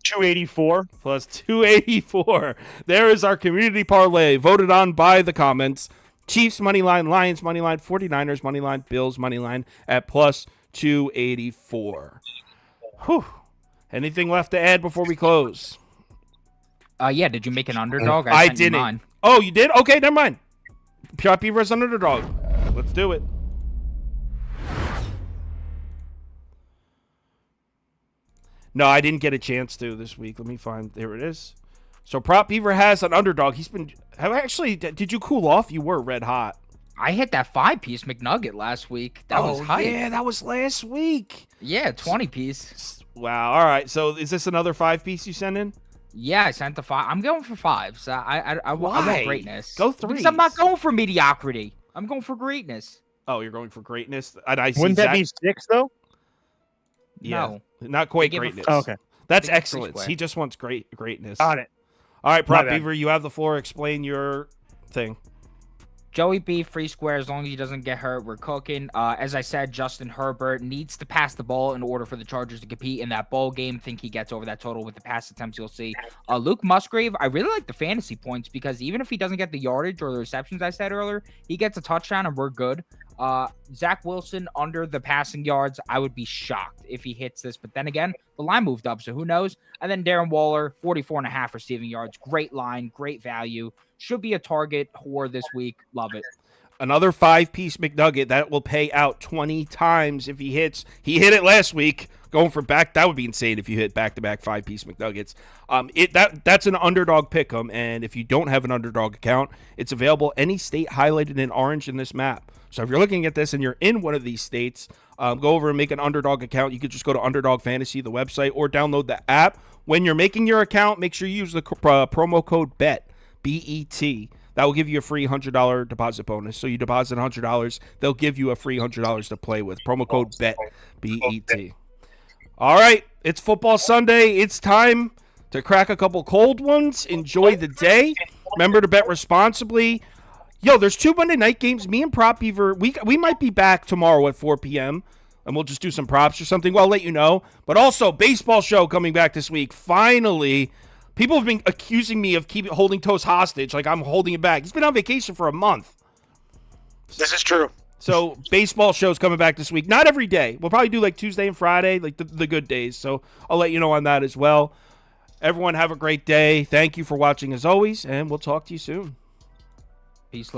284. Plus 284. There is our community parlay voted on by the comments. Chiefs money line, Lions money line, 49ers money line, Bills money line at plus 284. Whew. Anything left to add before we close? Yeah, did you make an underdog? I sent you didn't. mine. Oh, you did? Okay, never mind. Prop Beaver's Underdog. Let's do it. No, I didn't get a chance to this week. Let me find. There it is. So Prop Beaver has an Underdog. He's been. Actually, did you cool off? You were red hot. I hit that 5-piece McNugget last week. That was hype. Yeah, that was last week. Yeah, 20-piece. Wow. All right. So is this another 5-piece you sent in? Yeah, I sent the 5. I'm going for 5s. I want greatness. Go 3s. Because I'm not going for mediocrity. I'm going for greatness. Oh, you're going for greatness. And I see Wouldn't that be 6 though? No. Not quite They give greatness. Oh, okay. That's They give excellence. 3 square. He just wants greatness. Got it. All right, Prop My bad. Beaver, you have the floor. Explain your thing. Joey B, free square. As long as he doesn't get hurt, we're cooking. As I said, Justin Herbert needs to pass the ball in order for the Chargers to compete in that bowl game. Think he gets over that total with the pass attempts you'll see. Luke Musgrave, I really like the fantasy points because even if he doesn't get the yardage or the receptions I said earlier, he gets a touchdown and we're good. Zach Wilson under the passing yards. I would be shocked if he hits this. But then again, the line moved up, so who knows? And then Darren Waller, 44.5 receiving yards. Great line, great value. Should be a target whore this week. Love it. Another 5-piece McNugget that will pay out 20 times if he hits. He hit it last week. Going for back, that would be insane if you hit back-to-back 5-piece McNuggets. That's an Underdog pick'em, and if you don't have an Underdog account, it's available any state highlighted in orange in this map. So if you're looking at this and you're in one of these states, go over and make an Underdog account. You could just go to Underdog Fantasy, the website, or download the app. When you're making your account, make sure you use the promo code BET, B-E-T. That will give you a free $100 deposit bonus. So you deposit $100, they'll give you a free $100 to play with. Promo code BET, B-E-T. All right, it's Football Sunday. It's time to crack a couple cold ones. Enjoy the day. Remember to bet responsibly. Yo, there's 2 Monday night games. Me and Prop Beaver, we might be back tomorrow at 4 p.m., and we'll just do some props or something. Well, I'll let you know. But also, baseball show coming back this week. Finally, people have been accusing me of holding Toast hostage, like I'm holding it back. He's been on vacation for a month. This is true. So baseball show's coming back this week. Not every day. We'll probably do like Tuesday and Friday, like the good days. So I'll let you know on that as well. Everyone have a great day. Thank you for watching as always, and we'll talk to you soon. Peace, love.